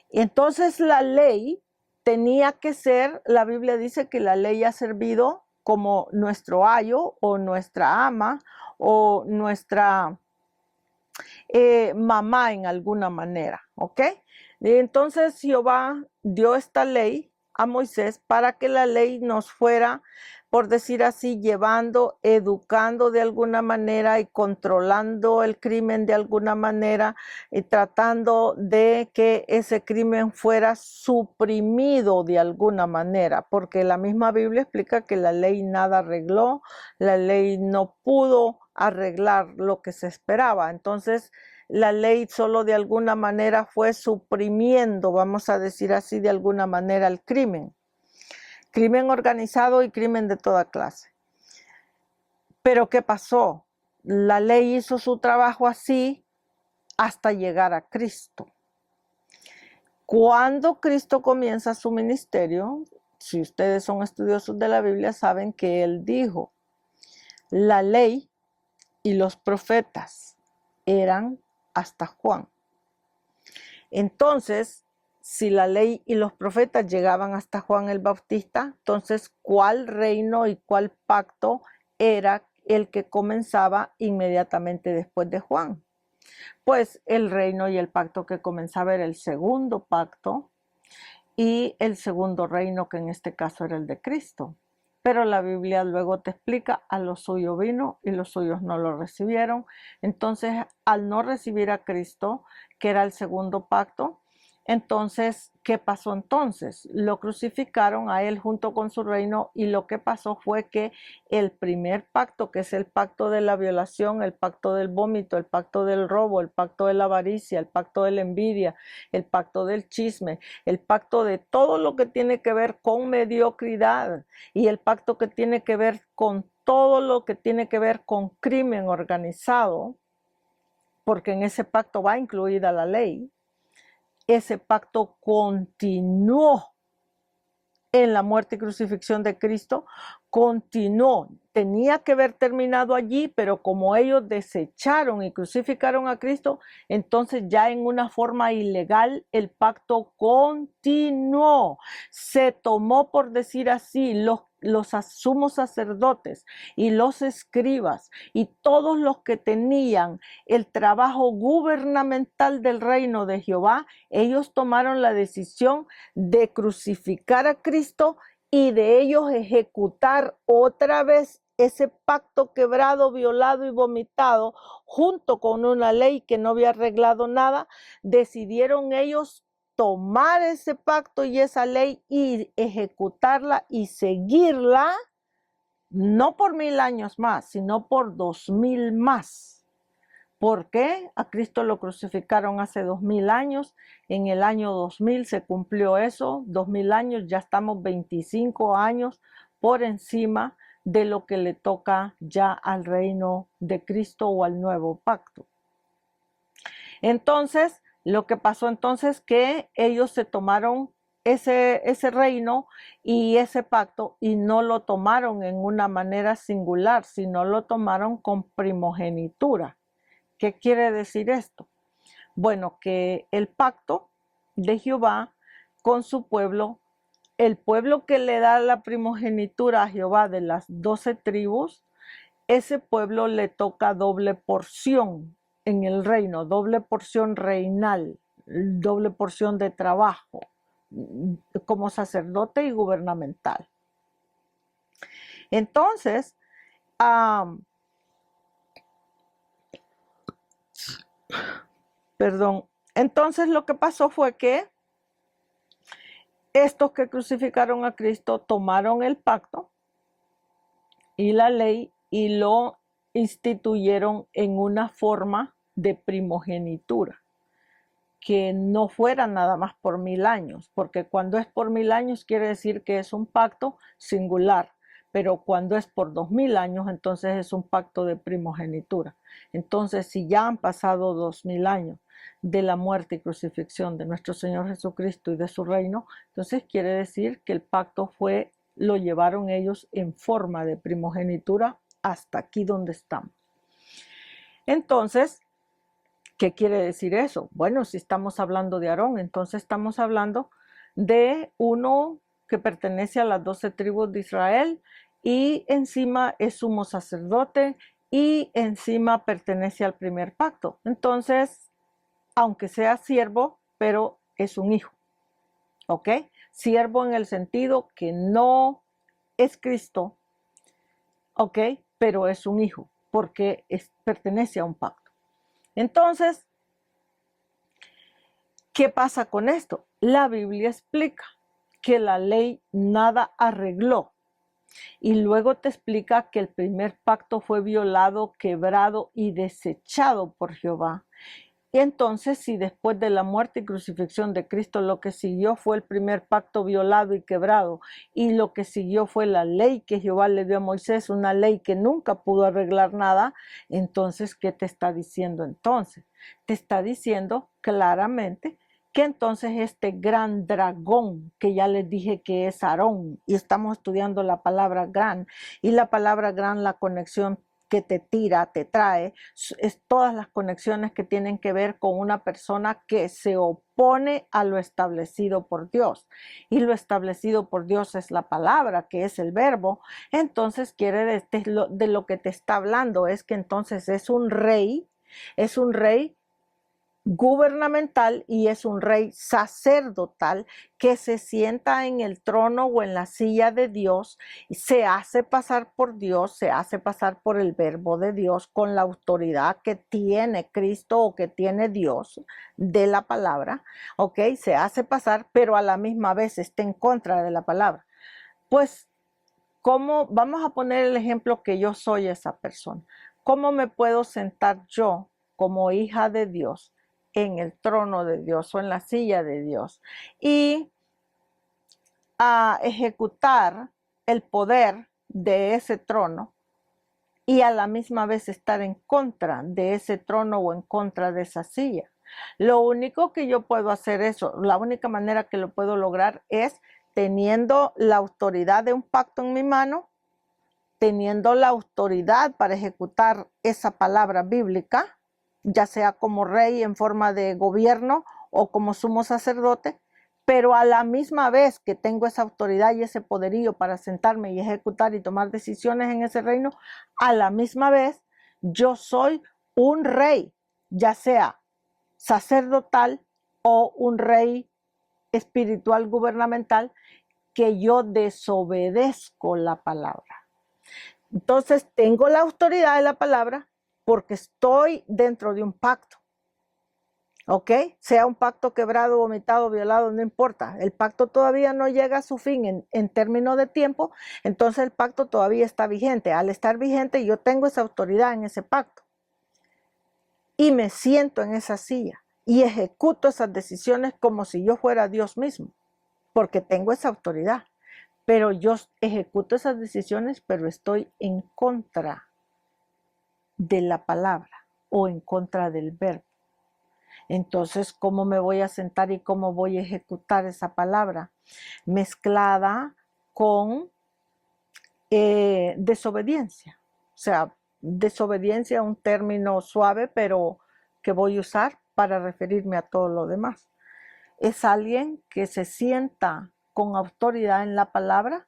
Entonces la ley tenía que ser, la Biblia dice que la ley ha servido como nuestro ayo o nuestra ama o nuestra mamá en alguna manera, ¿ok? Y entonces Jehová dio esta ley a Moisés para que la ley nos fuera, por decir así, llevando, educando de alguna manera y controlando el crimen de alguna manera y tratando de que ese crimen fuera suprimido de alguna manera, porque la misma Biblia explica que la ley nada arregló, la ley no pudo arreglar lo que se esperaba. Entonces, la ley solo de alguna manera fue suprimiendo, vamos a decir así, de alguna manera el crimen. Crimen organizado y crimen de toda clase. Pero ¿qué pasó? La ley hizo su trabajo así hasta llegar a Cristo. Cuando Cristo comienza su ministerio, si ustedes son estudiosos de la Biblia, saben que Él dijo, la ley y los profetas eran hasta Juan. Entonces, si la ley y los profetas llegaban hasta Juan el Bautista, entonces, ¿cuál reino y cuál pacto era el que comenzaba inmediatamente después de Juan? Pues el reino y el pacto que comenzaba era el segundo pacto y el segundo reino, que en este caso era el de Cristo. Pero la Biblia luego te explica, a lo suyo vino y los suyos no lo recibieron. Entonces, al no recibir a Cristo, que era el segundo pacto, entonces, ¿qué pasó entonces? Lo crucificaron a él junto con su reino y lo que pasó fue que el primer pacto, que es el pacto de la violación, el pacto del vómito, el pacto del robo, el pacto de la avaricia, el pacto de la envidia, el pacto del chisme, el pacto de todo lo que tiene que ver con mediocridad y el pacto que tiene que ver con todo lo que tiene que ver con crimen organizado, porque en ese pacto va incluida la ley. Ese pacto continuó en la muerte y crucifixión de Cristo, continuó. Tenía que haber terminado allí, pero como ellos desecharon y crucificaron a Cristo, entonces ya en una forma ilegal el pacto continuó. Se tomó, por decir así, los sumos sacerdotes y los escribas y todos los que tenían el trabajo gubernamental del reino de Jehová, ellos tomaron la decisión de crucificar a Cristo y de ellos ejecutar otra vez ese pacto quebrado, violado y vomitado, junto con una ley que no había arreglado nada. Decidieron ellos tomar ese pacto y esa ley y ejecutarla y seguirla, no por 1000 años más, sino por 2000 más. ¿Por qué? A Cristo lo crucificaron hace 2000 años, en el año 2000 se cumplió eso, 2000 años, ya estamos 25 años por encima de lo que le toca ya al reino de Cristo o al nuevo pacto. Entonces, lo que pasó entonces que ellos se tomaron ese reino y ese pacto y no lo tomaron en una manera singular, sino lo tomaron con primogenitura. ¿Qué quiere decir esto? Bueno, que el pacto de Jehová con su pueblo, el pueblo que le da la primogenitura a Jehová de las 12 tribus, ese pueblo le toca doble porción en el reino, doble porción reinal, doble porción de trabajo como sacerdote y gubernamental. Entonces, entonces lo que pasó fue que estos que crucificaron a Cristo tomaron el pacto y la ley y lo instituyeron en una forma de primogenitura, que no fuera nada más por 1000 años, porque cuando es por 1000 años quiere decir que es un pacto singular, pero cuando es por 2000 años, entonces es un pacto de primogenitura. Entonces, si ya han pasado 2000 años de la muerte y crucifixión de nuestro Señor Jesucristo y de su reino, entonces quiere decir que el pacto lo llevaron ellos en forma de primogenitura hasta aquí donde estamos. Entonces, ¿qué quiere decir eso? Bueno, si estamos hablando de Aarón, entonces estamos hablando de uno que pertenece a las 12 tribus de Israel y encima es sumo sacerdote y encima pertenece al primer pacto. Entonces, aunque sea siervo, pero es un hijo, ¿ok? Siervo en el sentido que no es Cristo, ¿ok? Pero es un hijo, porque pertenece a un pacto. Entonces, ¿qué pasa con esto? La Biblia explica que la ley nada arregló y luego te explica que el primer pacto fue violado, quebrado y desechado por Jehová. Y entonces, si después de la muerte y crucifixión de Cristo lo que siguió fue el primer pacto violado y quebrado, y lo que siguió fue la ley que Jehová le dio a Moisés, una ley que nunca pudo arreglar nada, entonces, ¿qué te está diciendo entonces? Te está diciendo claramente que entonces este gran dragón, que ya les dije que es Aarón, y estamos estudiando la palabra gran, y la palabra gran, la conexión que te tira, te trae, es todas las conexiones que tienen que ver con una persona que se opone a lo establecido por Dios. Y lo establecido por Dios es la palabra, que es el verbo. Entonces de lo que te está hablando es que entonces es un rey gubernamental y es un rey sacerdotal que se sienta en el trono o en la silla de Dios, y se hace pasar por Dios, se hace pasar por el verbo de Dios con la autoridad que tiene Cristo o que tiene Dios de la palabra, ¿ok? Se hace pasar, pero a la misma vez está en contra de la palabra. Pues, ¿cómo? Vamos a poner el ejemplo que yo soy esa persona. ¿Cómo me puedo sentar yo como hija de Dios en el trono de Dios o en la silla de Dios y a ejecutar el poder de ese trono y a la misma vez estar en contra de ese trono o en contra de esa silla? Lo único que yo puedo hacer eso, la única manera que lo puedo lograr es teniendo la autoridad de un pacto en mi mano, teniendo la autoridad para ejecutar esa palabra bíblica, ya sea como rey en forma de gobierno o como sumo sacerdote, pero a la misma vez que tengo esa autoridad y ese poderío para sentarme y ejecutar y tomar decisiones en ese reino, a la misma vez yo soy un rey, ya sea sacerdotal o un rey espiritual gubernamental, que yo desobedezco la palabra. Entonces tengo la autoridad de la palabra porque estoy dentro de un pacto, ¿ok? Sea un pacto quebrado, vomitado, violado, no importa. El pacto todavía no llega a su fin en términos de tiempo, entonces el pacto todavía está vigente. Al estar vigente yo tengo esa autoridad en ese pacto y me siento en esa silla y ejecuto esas decisiones como si yo fuera Dios mismo, porque tengo esa autoridad. Pero yo ejecuto esas decisiones, pero estoy en contra de la palabra o en contra del verbo. Entonces, ¿cómo me voy a sentar y cómo voy a ejecutar esa palabra? Mezclada con desobediencia. O sea, desobediencia es un término suave, pero que voy a usar para referirme a todo lo demás. Es alguien que se sienta con autoridad en la palabra,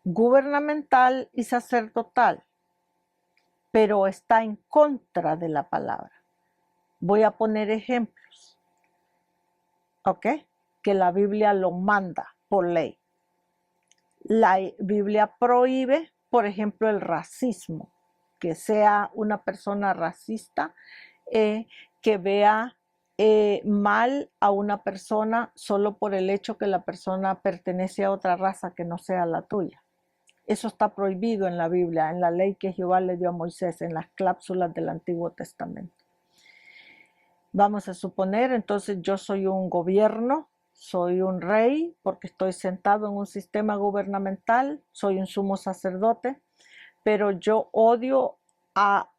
gubernamental y sacerdotal, pero está en contra de la palabra. Voy a poner ejemplos, ¿ok? Que la Biblia lo manda por ley. La Biblia prohíbe, por ejemplo, el racismo, que sea una persona racista, que vea mal a una persona solo por el hecho que la persona pertenece a otra raza que no sea la tuya. Eso está prohibido en la Biblia, en la ley que Jehová le dio a Moisés, en las cláusulas del Antiguo Testamento. Vamos a suponer, entonces yo soy un gobierno, soy un rey, porque estoy sentado en un sistema gubernamental, soy un sumo sacerdote, pero yo odio a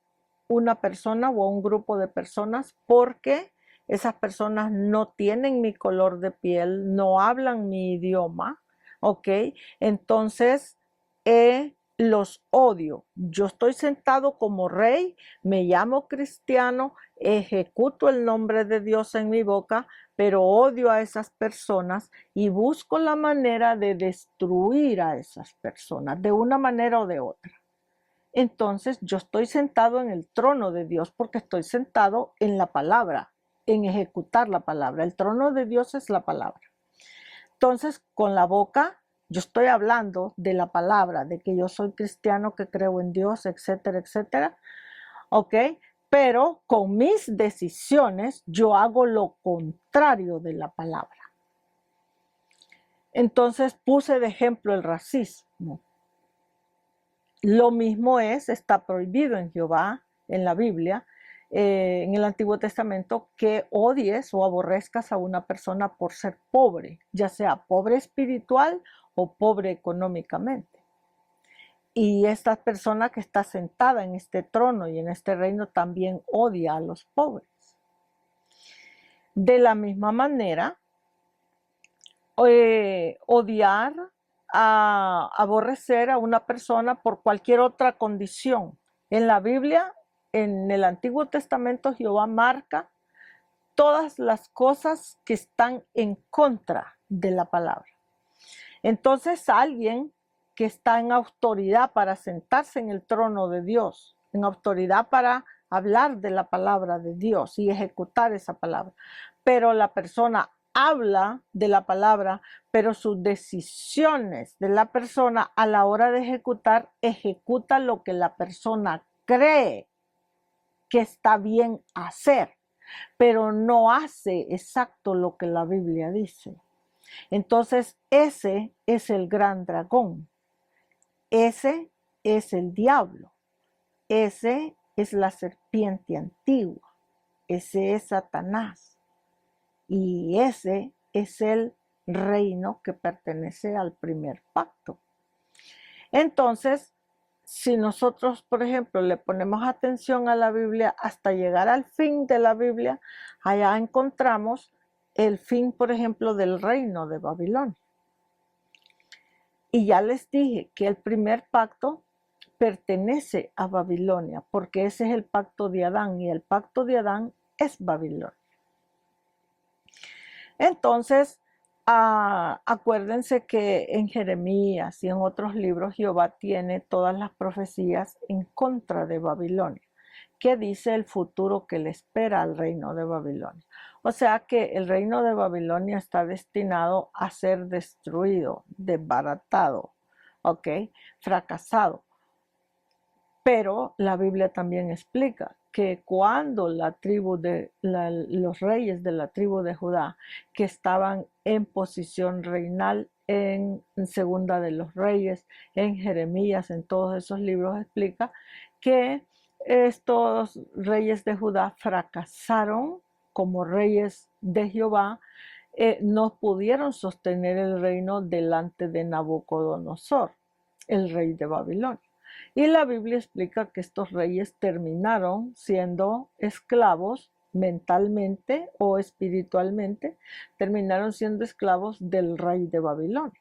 una persona o a un grupo de personas porque esas personas no tienen mi color de piel, no hablan mi idioma, ¿ok? Entonces, los odio. Yo estoy sentado como rey, me llamo cristiano, ejecuto el nombre de Dios en mi boca, pero odio a esas personas y busco la manera de destruir a esas personas de una manera o de otra. Entonces yo estoy sentado en el trono de Dios porque estoy sentado en la palabra, en ejecutar la palabra. El trono de Dios es la palabra. Entonces, con la boca yo estoy hablando de la palabra, de que yo soy cristiano, que creo en Dios, etcétera, etcétera. ¿Ok? Pero con mis decisiones yo hago lo contrario de la palabra. Entonces puse de ejemplo el racismo. Lo mismo está prohibido en Jehová, en la Biblia, en el Antiguo Testamento, que odies o aborrezcas a una persona por ser pobre, ya sea pobre espiritual o pobre económicamente. Y esta persona que está sentada en este trono y en este reino también odia a los pobres. De la misma manera, odiar, aborrecer a una persona por cualquier otra condición. En la Biblia, en el Antiguo Testamento, Jehová marca todas las cosas que están en contra de la palabra. Entonces, alguien que está en autoridad para sentarse en el trono de Dios, en autoridad para hablar de la palabra de Dios y ejecutar esa palabra, pero la persona habla de la palabra, pero sus decisiones de la persona a la hora de ejecutar, ejecuta lo que la persona cree que está bien hacer, pero no hace exacto lo que la Biblia dice. Entonces, ese es el gran dragón, ese es el diablo, ese es la serpiente antigua, ese es Satanás. Y ese es el reino que pertenece al primer pacto. Entonces, si nosotros, por ejemplo, le ponemos atención a la Biblia hasta llegar al fin de la Biblia, allá encontramos el fin, por ejemplo, del reino de Babilonia. Y ya les dije que el primer pacto pertenece a Babilonia, porque ese es el pacto de Adán, y el pacto de Adán es Babilonia. Entonces, acuérdense que en Jeremías y en otros libros Jehová tiene todas las profecías en contra de Babilonia, que dice el futuro que le espera al reino de Babilonia. O sea que el reino de Babilonia está destinado a ser destruido, desbaratado, ¿ok? Fracasado. Pero la Biblia también explica que cuando los reyes de la tribu de Judá, que estaban en posición reinal en Segunda de los Reyes, en Jeremías, en todos esos libros explica que estos reyes de Judá fracasaron como reyes de Jehová, no pudieron sostener el reino delante de Nabucodonosor, el rey de Babilonia. Y la Biblia explica que estos reyes terminaron siendo esclavos mentalmente o espiritualmente, terminaron siendo esclavos del rey de Babilonia.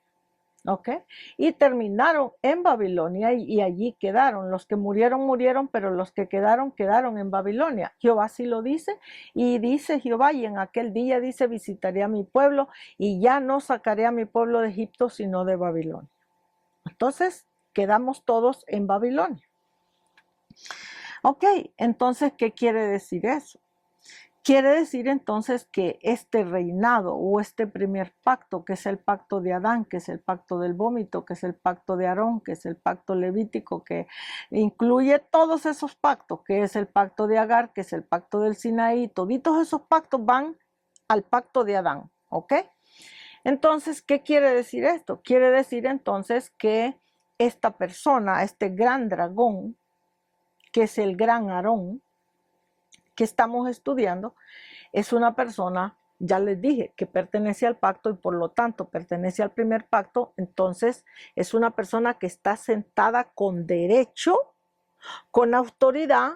¿Ok? Y terminaron en Babilonia y allí quedaron. Los que murieron, murieron, pero los que quedaron, quedaron en Babilonia. Jehová sí lo dice, y dice Jehová, y en aquel día dice, visitaré a mi pueblo y ya no sacaré a mi pueblo de Egipto, sino de Babilonia. Entonces, quedamos todos en Babilonia. Ok, entonces, ¿qué quiere decir eso? Quiere decir entonces que este reinado o este primer pacto, que es el pacto de Adán, que es el pacto del vómito, que es el pacto de Aarón, que es el pacto levítico, que incluye todos esos pactos, que es el pacto de Agar, que es el pacto del Sinaí, toditos esos pactos van al pacto de Adán, ¿ok? Entonces, ¿qué quiere decir esto? Quiere decir entonces que esta persona, este gran dragón, que es el gran Aarón, que estamos estudiando, es una persona, ya les dije, que pertenece al pacto y por lo tanto pertenece al primer pacto. Entonces es una persona que está sentada con derecho, con autoridad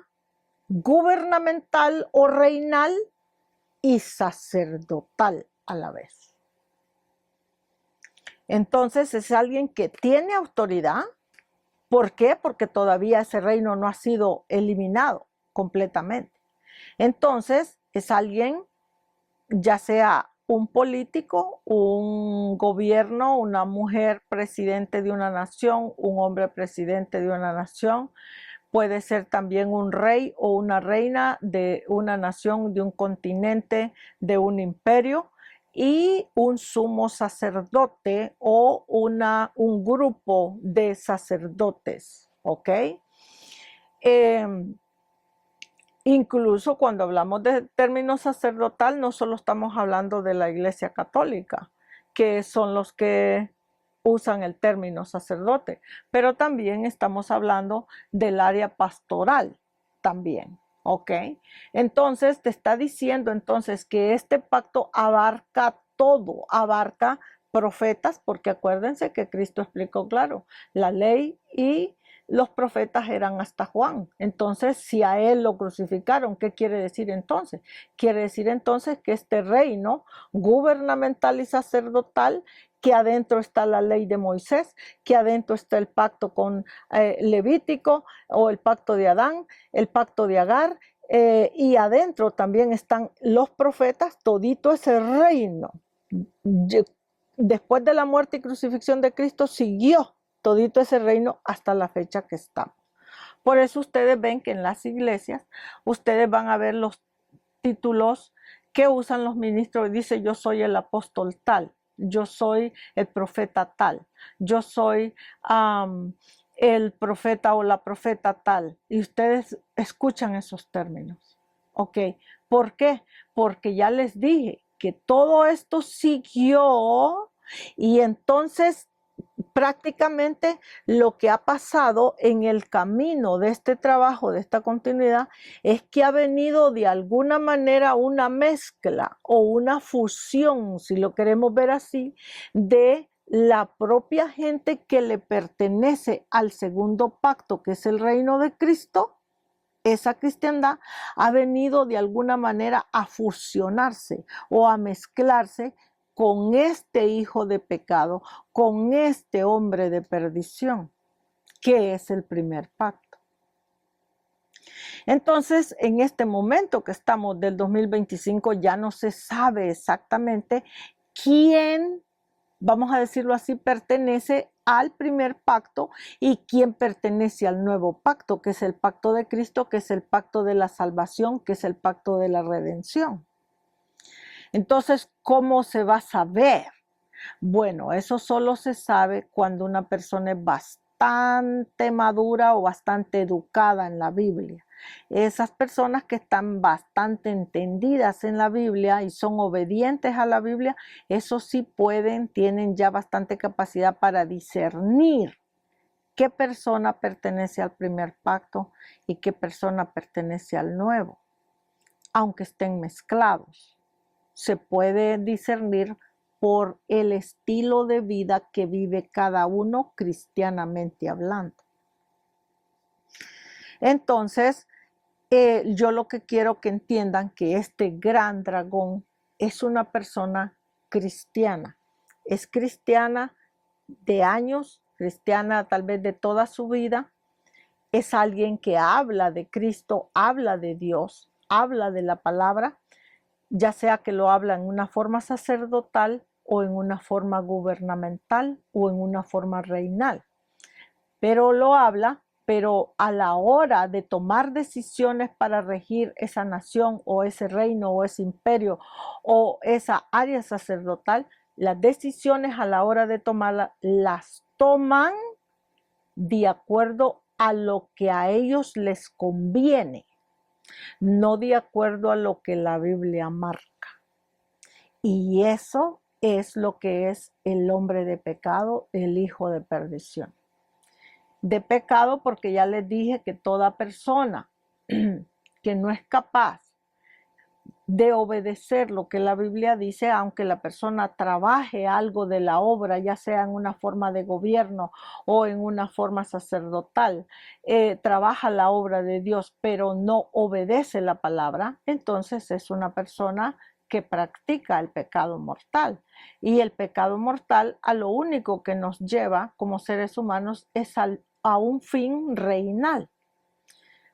gubernamental o reinal y sacerdotal a la vez. Entonces es alguien que tiene autoridad. ¿Por qué? Porque todavía ese reino no ha sido eliminado completamente. Entonces es alguien, ya sea un político, un gobierno, una mujer presidente de una nación, un hombre presidente de una nación, puede ser también un rey o una reina de una nación, de un continente, de un imperio, y un sumo sacerdote o un grupo de sacerdotes, ¿ok? Incluso cuando hablamos de término sacerdotal, no solo estamos hablando de la Iglesia Católica, que son los que usan el término sacerdote, pero también estamos hablando del área pastoral también, ¿ok? Entonces te está diciendo entonces que este pacto abarca todo, abarca profetas, porque acuérdense que Cristo explicó claro, la ley y los profetas eran hasta Juan. Entonces, si a él lo crucificaron, ¿qué quiere decir entonces? Quiere decir entonces que este reino gubernamental y sacerdotal, que adentro está la ley de Moisés, que adentro está el pacto con Levítico o el pacto de Adán, el pacto de Agar, y adentro también están los profetas, todito ese reino. Después de la muerte y crucifixión de Cristo siguió todito ese reino hasta la fecha que estamos. Por eso ustedes ven que en las iglesias, ustedes van a ver los títulos que usan los ministros. Dice, yo soy el apóstol tal, yo soy el profeta tal, yo soy el profeta o la profeta tal. Y ustedes escuchan esos términos. ¿Ok? ¿Por qué? Porque ya les dije que todo esto siguió y entonces prácticamente lo que ha pasado en el camino de este trabajo, de esta continuidad, es que ha venido de alguna manera una mezcla o una fusión, si lo queremos ver así, de la propia gente que le pertenece al segundo pacto, que es el reino de Cristo. Esa cristiandad ha venido de alguna manera a fusionarse o a mezclarse con este hijo de pecado, con este hombre de perdición, que es el primer pacto. Entonces, en este momento que estamos del 2025, ya no se sabe exactamente quién, vamos a decirlo así, pertenece al primer pacto y quién pertenece al nuevo pacto, que es el pacto de Cristo, que es el pacto de la salvación, que es el pacto de la redención. Entonces, ¿cómo se va a saber? Bueno, eso solo se sabe cuando una persona es bastante madura o bastante educada en la Biblia. Esas personas que están bastante entendidas en la Biblia y son obedientes a la Biblia, eso sí pueden, tienen ya bastante capacidad para discernir qué persona pertenece al primer pacto y qué persona pertenece al nuevo, aunque estén mezclados. Se puede discernir por el estilo de vida que vive cada uno cristianamente hablando. Entonces, yo lo que quiero que entiendan que este gran dragón es una persona cristiana. Es cristiana de años, cristiana tal vez de toda su vida. Es alguien que habla de Cristo, habla de Dios, habla de la palabra, ya sea que lo habla en una forma sacerdotal o en una forma gubernamental o en una forma reinal. Pero lo habla, pero a la hora de tomar decisiones para regir esa nación o ese reino o ese imperio o esa área sacerdotal, las decisiones a la hora de tomarlas las toman de acuerdo a lo que a ellos les conviene, no de acuerdo a lo que la Biblia marca. Y eso es lo que es el hombre de pecado, el hijo de perdición. De pecado porque ya les dije que toda persona que no es capaz de obedecer lo que la Biblia dice, aunque la persona trabaje algo de la obra, ya sea en una forma de gobierno o en una forma sacerdotal, trabaja la obra de Dios, pero no obedece la palabra, entonces es una persona que practica el pecado mortal. Y el pecado mortal a lo único que nos lleva como seres humanos es a un fin reinal.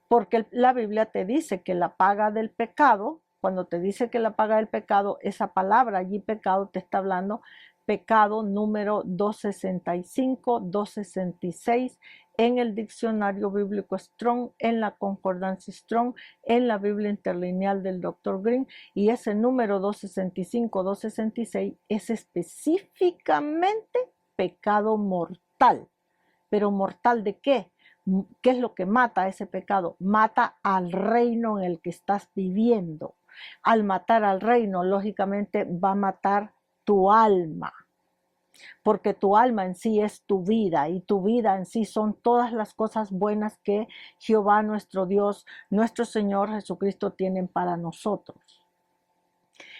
Porque la Biblia te dice que la paga del pecado, cuando te dice que la paga del pecado, esa palabra allí pecado te está hablando pecado número 265, 266 en el diccionario bíblico Strong, en la concordancia Strong, en la Biblia interlineal del Dr. Green, y ese número 265, 266 es específicamente pecado mortal. ¿Pero mortal de qué? ¿Qué es lo que mata ese pecado? Mata al reino en el que estás viviendo. Al matar al reino, lógicamente va a matar tu alma, porque tu alma en sí es tu vida y tu vida en sí son todas las cosas buenas que Jehová nuestro Dios, nuestro Señor Jesucristo tienen para nosotros.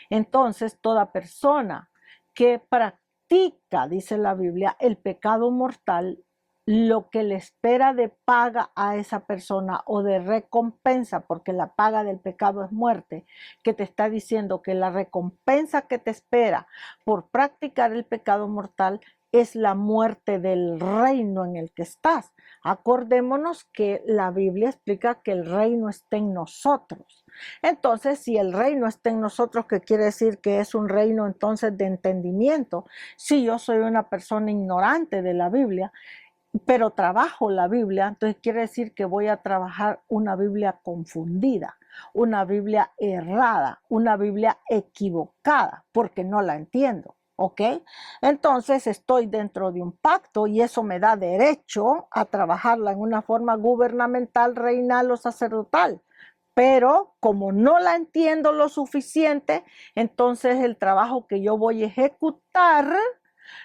Entonces, toda persona que practica, dice la Biblia, el pecado mortal, lo que le espera de paga a esa persona o de recompensa, porque la paga del pecado es muerte, que te está diciendo que la recompensa que te espera por practicar el pecado mortal es la muerte del reino en el que estás. Acordémonos que la Biblia explica que el reino está en nosotros. Entonces, si el reino está en nosotros, ¿qué quiere decir? Que es un reino entonces de entendimiento. Si yo soy una persona ignorante de la Biblia, pero trabajo la Biblia, entonces quiere decir que voy a trabajar una Biblia confundida, una Biblia errada, una Biblia equivocada, porque no la entiendo. ¿Ok? Entonces estoy dentro de un pacto y eso me da derecho a trabajarla en una forma gubernamental, reinal o sacerdotal. Pero como no la entiendo lo suficiente, entonces el trabajo que yo voy a ejecutar,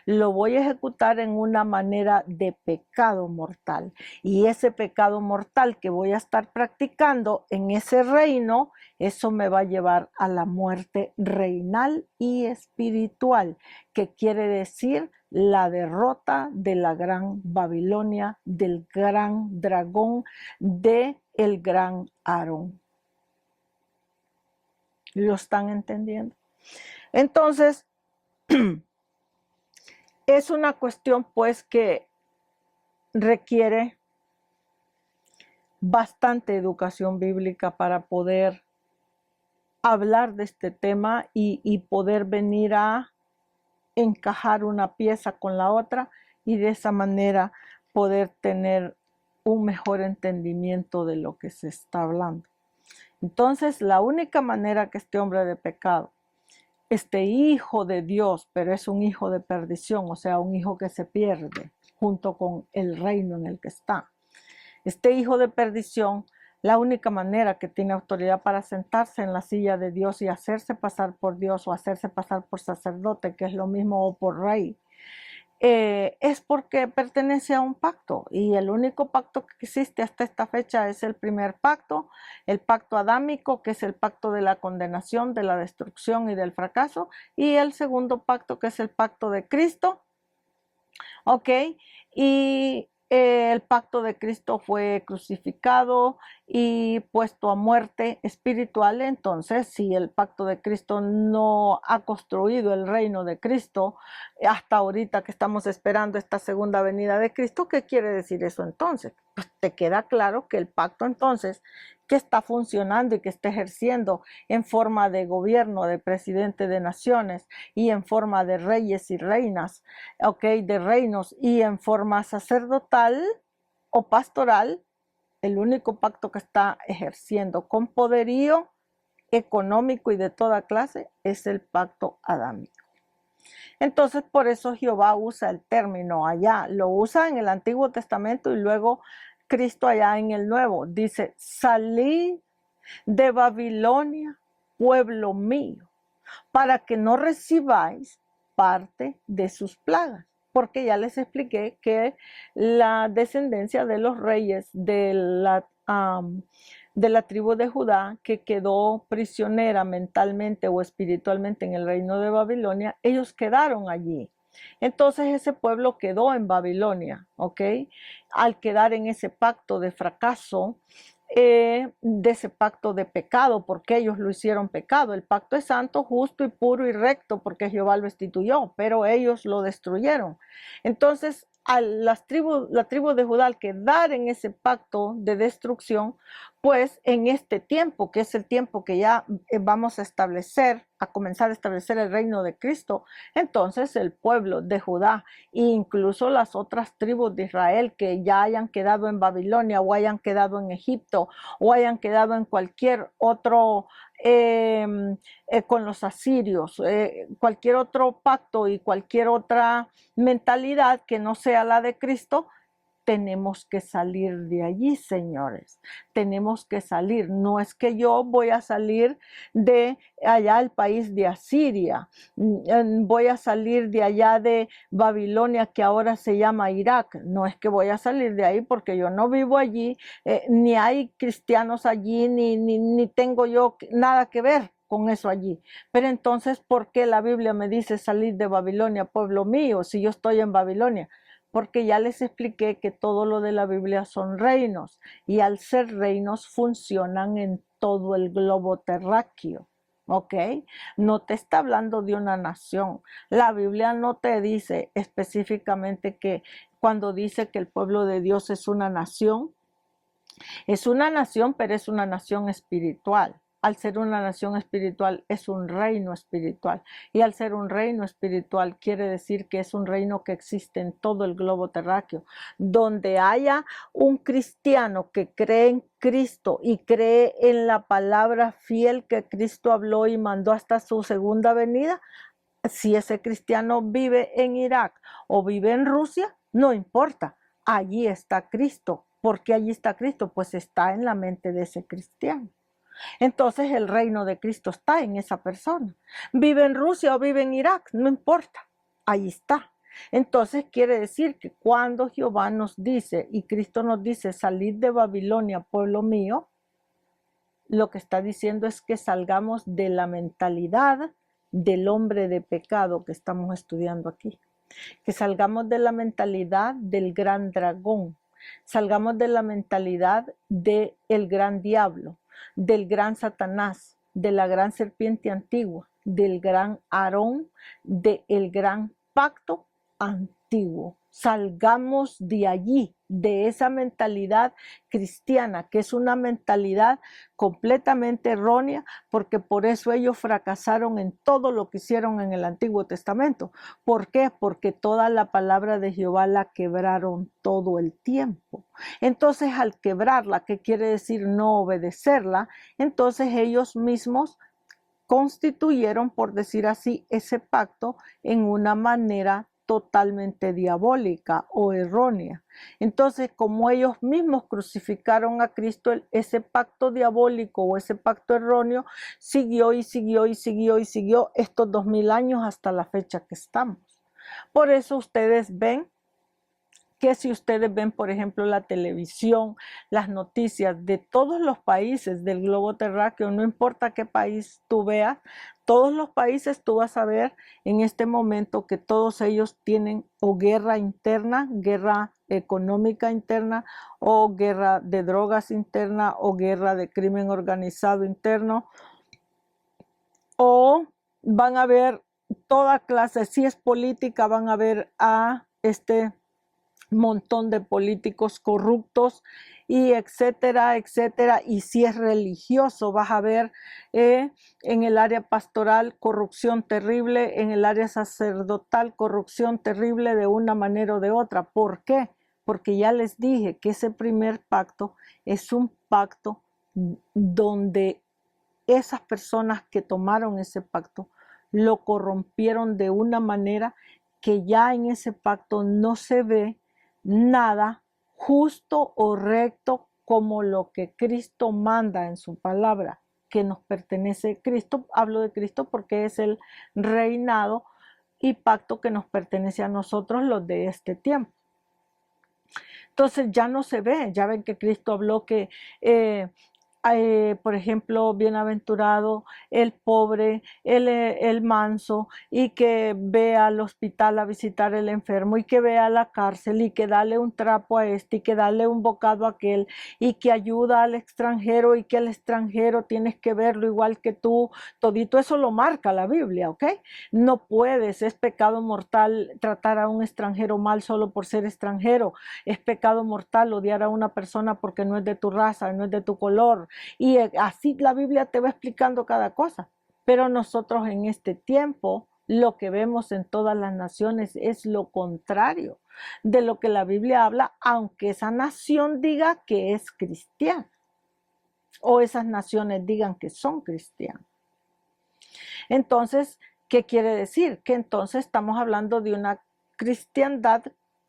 lo voy a ejecutar en una manera de pecado mortal. Y ese pecado mortal que voy a estar practicando en ese reino, eso me va a llevar a la muerte reinal y espiritual, que quiere decir la derrota de la gran Babilonia, del gran dragón, del gran Aarón. ¿Lo están entendiendo? Entonces, es una cuestión pues que requiere bastante educación bíblica para poder hablar de este tema y poder venir a encajar una pieza con la otra y de esa manera poder tener un mejor entendimiento de lo que se está hablando. Entonces, la única manera que este hombre de pecado, este hijo de Dios, pero es un hijo de perdición, o sea, un hijo que se pierde junto con el reino en el que está. Este hijo de perdición, la única manera que tiene autoridad para sentarse en la silla de Dios y hacerse pasar por Dios o hacerse pasar por sacerdote, que es lo mismo, o por rey, es porque pertenece a un pacto, y el único pacto que existe hasta esta fecha es el primer pacto, el pacto adámico, que es el pacto de la condenación, de la destrucción y del fracaso, y el segundo pacto, que es el pacto de Cristo. ¿Ok? Y el pacto de Cristo fue crucificado y puesto a muerte espiritual. Entonces, si el pacto de Cristo no ha construido el reino de Cristo, hasta ahorita que estamos esperando esta segunda venida de Cristo, ¿qué quiere decir eso entonces? Pues te queda claro que el pacto entonces que está funcionando y que está ejerciendo en forma de gobierno, de presidente de naciones y en forma de reyes y reinas, de reinos, y en forma sacerdotal o pastoral, el único pacto que está ejerciendo con poderío económico y de toda clase es el pacto adámico. Entonces, por eso Jehová usa el término allá, lo usa en el Antiguo Testamento y luego Cristo allá en el Nuevo. Dice, salid de Babilonia, pueblo mío, para que no recibáis parte de sus plagas. Porque ya les expliqué que la descendencia de los reyes de la tribu de Judá, que quedó prisionera mentalmente o espiritualmente en el reino de Babilonia, ellos quedaron allí. Entonces ese pueblo quedó en Babilonia, ¿ok? Al quedar en ese pacto de fracaso, de ese pacto de pecado, porque ellos lo hicieron pecado. El pacto es santo, justo y puro y recto, porque Jehová lo instituyó, pero ellos lo destruyeron. Entonces, la tribu de Judá, al quedar en ese pacto de destrucción, pues en este tiempo, que es el tiempo que ya vamos a establecer, a comenzar a establecer el reino de Cristo, entonces el pueblo de Judá e incluso las otras tribus de Israel que ya hayan quedado en Babilonia o hayan quedado en Egipto o hayan quedado en cualquier otro, con los asirios, cualquier otro pacto y cualquier otra mentalidad que no sea la de Cristo, tenemos que salir de allí, señores. Tenemos que salir. No es que yo voy a salir de allá el país de Asiria, voy a salir de allá de Babilonia, que ahora se llama Irak. No es que voy a salir de ahí porque yo no vivo allí, ni hay cristianos allí, ni tengo yo nada que ver con eso allí. Pero entonces, ¿por qué la Biblia me dice salir de Babilonia, pueblo mío, si yo estoy en Babilonia? Porque ya les expliqué que todo lo de la Biblia son reinos y al ser reinos funcionan en todo el globo terráqueo. ¿Ok? No te está hablando de una nación. La Biblia no te dice específicamente que cuando dice que el pueblo de Dios es una nación, pero es una nación espiritual. Al ser una nación espiritual es un reino espiritual. Y al ser un reino espiritual quiere decir que es un reino que existe en todo el globo terráqueo. Donde haya un cristiano que cree en Cristo y cree en la palabra fiel que Cristo habló y mandó hasta su segunda venida, si ese cristiano vive en Irak o vive en Rusia, no importa. Allí está Cristo. ¿Por qué allí está Cristo? Pues está en la mente de ese cristiano. Entonces el reino de Cristo está en esa persona. Vive en Rusia o vive en Irak, no importa, ahí está. Entonces quiere decir que cuando Jehová nos dice y Cristo nos dice salid de Babilonia, pueblo mío, lo que está diciendo es que salgamos de la mentalidad del hombre de pecado que estamos estudiando aquí. Que salgamos de la mentalidad del gran dragón, salgamos de la mentalidad del gran diablo, del gran Satanás, de la gran serpiente antigua, del gran Aarón, del gran pacto antiguo. Salgamos de allí, de esa mentalidad cristiana, que es una mentalidad completamente errónea, porque por eso ellos fracasaron en todo lo que hicieron en el Antiguo Testamento. ¿Por qué? Porque toda la palabra de Jehová la quebraron todo el tiempo. Entonces, al quebrarla, ¿qué quiere decir no obedecerla? Entonces ellos mismos constituyeron, por decir así, ese pacto en una manera totalmente diabólica o errónea. Entonces, como ellos mismos crucificaron a Cristo, ese pacto diabólico o ese pacto erróneo siguió y siguió y siguió y siguió estos 2000 años hasta la fecha que estamos. Por eso ustedes ven que si ustedes ven, por ejemplo, la televisión, las noticias de todos los países del globo terráqueo, no importa qué país tú veas, todos los países tú vas a ver en este momento que todos ellos tienen o guerra interna, guerra económica interna, o guerra de drogas interna, o guerra de crimen organizado interno, o van a ver toda clase, si es política, van a ver a montón de políticos corruptos y etcétera, etcétera. Y si es religioso, vas a ver en el área pastoral corrupción terrible, en el área sacerdotal corrupción terrible de una manera o de otra. ¿Por qué? Porque ya les dije que ese primer pacto es un pacto donde esas personas que tomaron ese pacto lo corrompieron de una manera que ya en ese pacto no se ve nada justo o recto como lo que Cristo manda en su palabra, que nos pertenece a Cristo. Hablo de Cristo porque es el reinado y pacto que nos pertenece a nosotros los de este tiempo. Entonces ya no se ve, ya ven que Cristo habló que por ejemplo, bienaventurado el pobre, el manso, y que ve al hospital a visitar el enfermo, y que ve a la cárcel, y que dale un trapo a este, y que dale un bocado a aquel, y que ayuda al extranjero, y que el extranjero tienes que verlo igual que tú. Todito eso lo marca la Biblia, ¿ok? No puedes, es pecado mortal tratar a un extranjero mal solo por ser extranjero. Es pecado mortal odiar a una persona porque no es de tu raza, no es de tu color. Y así la Biblia te va explicando cada cosa. Pero nosotros en este tiempo lo que vemos en todas las naciones es lo contrario de lo que la Biblia habla, aunque esa nación diga que es cristiana o esas naciones digan que son cristianas. Entonces, ¿qué quiere decir? Que entonces estamos hablando de una cristiandad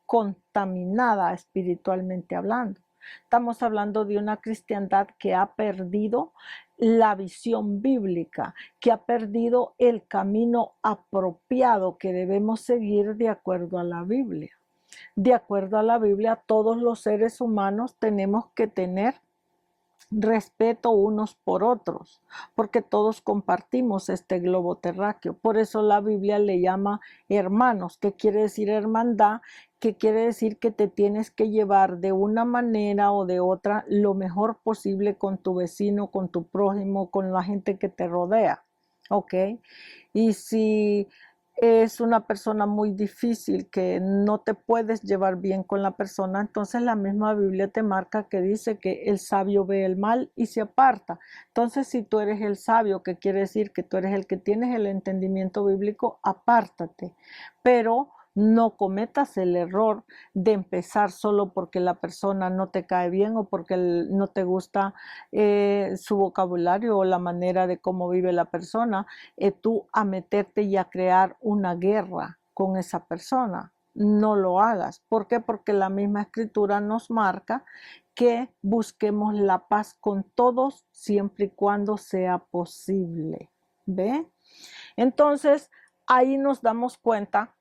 contaminada espiritualmente hablando. Estamos hablando de una cristiandad que ha perdido la visión bíblica, que ha perdido el camino apropiado que debemos seguir de acuerdo a la Biblia. De acuerdo a la Biblia, todos los seres humanos tenemos que tener respeto unos por otros, porque todos compartimos este globo terráqueo. Por eso la Biblia le llama hermanos. ¿Qué quiere decir hermandad? Que quiere decir que te tienes que llevar de una manera o de otra lo mejor posible con tu vecino, con tu prójimo, con la gente que te rodea. ¿Ok? Y si es una persona muy difícil, que no te puedes llevar bien con la persona, entonces la misma Biblia te marca que dice que el sabio ve el mal y se aparta. Entonces, si tú eres el sabio, que quiere decir que tú eres el que tienes el entendimiento bíblico, apártate. Pero no cometas el error de empezar solo porque la persona no te cae bien o porque no te gusta su vocabulario o la manera de cómo vive la persona, tú a meterte y a crear una guerra con esa persona. No lo hagas. ¿Por qué? Porque la misma escritura nos marca que busquemos la paz con todos siempre y cuando sea posible. ¿Ve? Entonces, ahí nos damos cuenta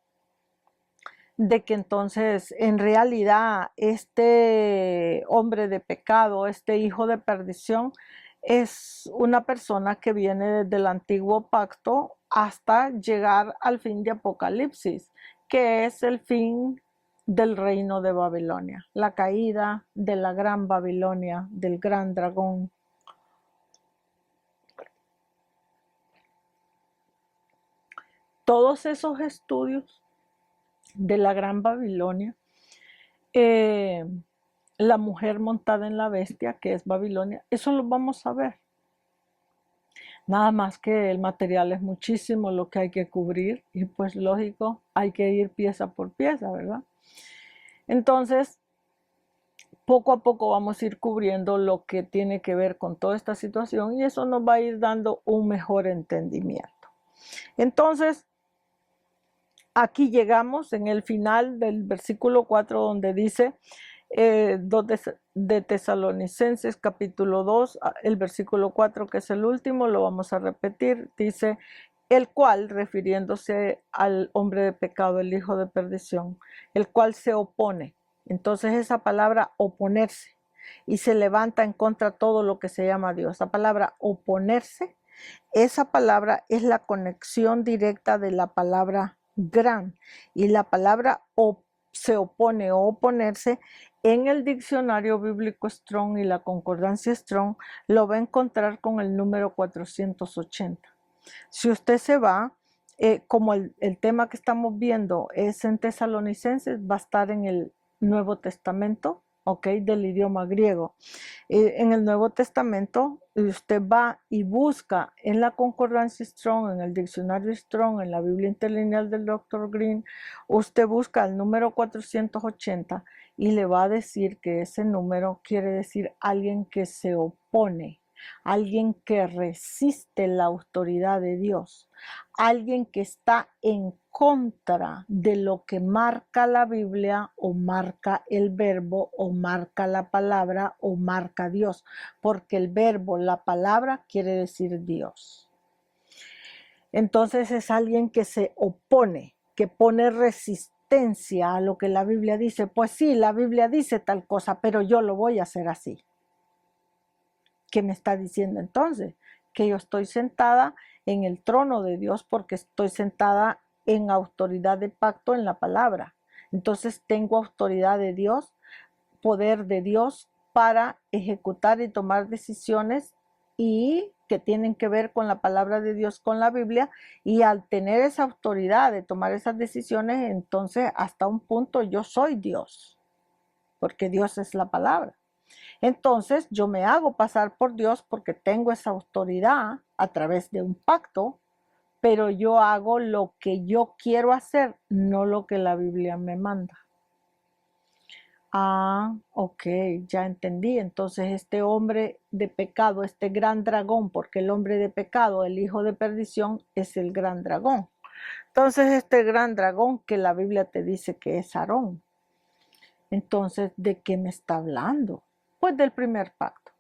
de que entonces en realidad este hombre de pecado, este hijo de perdición, es una persona que viene desde el antiguo pacto hasta llegar al fin de Apocalipsis, que es el fin del reino de Babilonia, la caída de la gran Babilonia, del gran dragón. Todos esos estudios de la gran Babilonia, eh, la mujer montada en la bestia, que es Babilonia, eso lo vamos a ver. Nada más que el material es muchísimo lo que hay que cubrir y pues lógico, hay que ir pieza por pieza, ¿verdad? Entonces, poco a poco vamos a ir cubriendo lo que tiene que ver con toda esta situación y eso nos va a ir dando un mejor entendimiento. Entonces, aquí llegamos en el final del versículo 4 donde dice, 2 de Tesalonicenses capítulo 2, el versículo 4 que es el último, lo vamos a repetir, dice, el cual, refiriéndose al hombre de pecado, el hijo de perdición, el cual se opone. Entonces esa palabra oponerse y se levanta en contra de todo lo que se llama Dios. Esa palabra oponerse, esa palabra es la conexión directa de la palabra gran y la palabra se opone o oponerse en el diccionario bíblico Strong y la concordancia Strong lo va a encontrar con el número 480. Si usted se va, como el tema que estamos viendo es en Tesalonicenses, va a estar en el Nuevo Testamento, ¿ok? Del idioma griego. En el Nuevo Testamento, usted va y busca en la concordancia Strong, en el diccionario Strong, en la Biblia interlineal del Dr. Green, usted busca el número 480 y le va a decir que ese número quiere decir alguien que se opone, alguien que resiste la autoridad de Dios, alguien que está en contra de lo que marca la Biblia o marca el verbo o marca la palabra o marca Dios, porque el verbo, la palabra quiere decir Dios. Entonces es alguien que se opone, que pone resistencia a lo que la Biblia dice. Pues sí, la Biblia dice tal cosa, pero yo lo voy a hacer así. ¿Qué me está diciendo entonces? Que yo estoy sentada en el trono de Dios porque estoy sentada en autoridad de pacto en la palabra. Entonces tengo autoridad de Dios, poder de Dios para ejecutar y tomar decisiones y que tienen que ver con la palabra de Dios, con la Biblia, y al tener esa autoridad de tomar esas decisiones, entonces hasta un punto yo soy Dios, porque Dios es la palabra. Entonces yo me hago pasar por Dios porque tengo esa autoridad a través de un pacto, pero yo hago lo que yo quiero hacer, no lo que la Biblia me manda. Ah, ok, ya entendí. Entonces este hombre de pecado, este gran dragón, porque el hombre de pecado, el hijo de perdición, es el gran dragón. Entonces este gran dragón que la Biblia te dice que es Aarón. Entonces, ¿de qué me está hablando? Pues del primer pacto.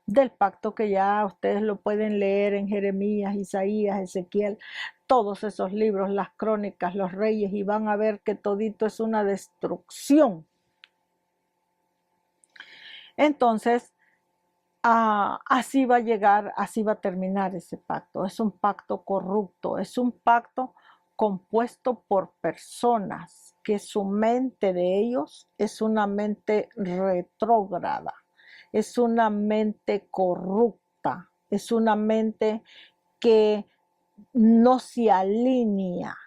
Del pacto que ya ustedes lo pueden leer en Jeremías, Isaías, Ezequiel, todos esos libros, las crónicas, los reyes, y van a ver que todito es una destrucción. Entonces, así va a llegar, así va a terminar ese pacto. Es un pacto corrupto, es un pacto compuesto por personas que su mente de ellos es una mente retrógrada, es una mente corrupta, es una mente que no se alinea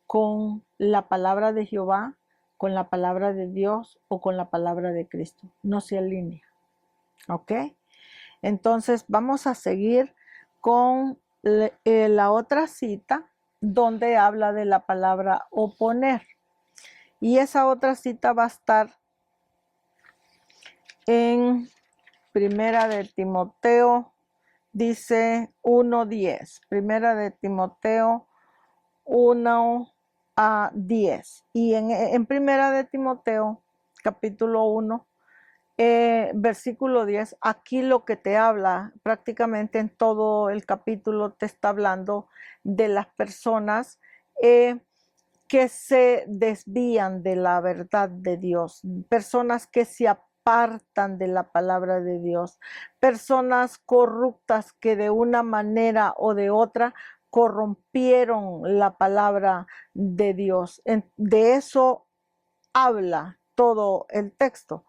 con la palabra de Jehová, con la palabra de Dios o con la palabra de Cristo. No se alinea. ¿Ok? Entonces vamos a seguir con la otra cita donde habla de la palabra oponer. Y esa otra cita va a estar en Primera de Timoteo, dice 1:10. Primera de Timoteo 1:10. Y en Primera de Timoteo, capítulo 1, versículo 10, aquí lo que te habla, prácticamente en todo el capítulo te está hablando de las personas que se desvían de la verdad de Dios, personas que se apartan de la palabra de Dios, personas corruptas que de una manera o de otra corrompieron la palabra de Dios. De eso habla todo el texto.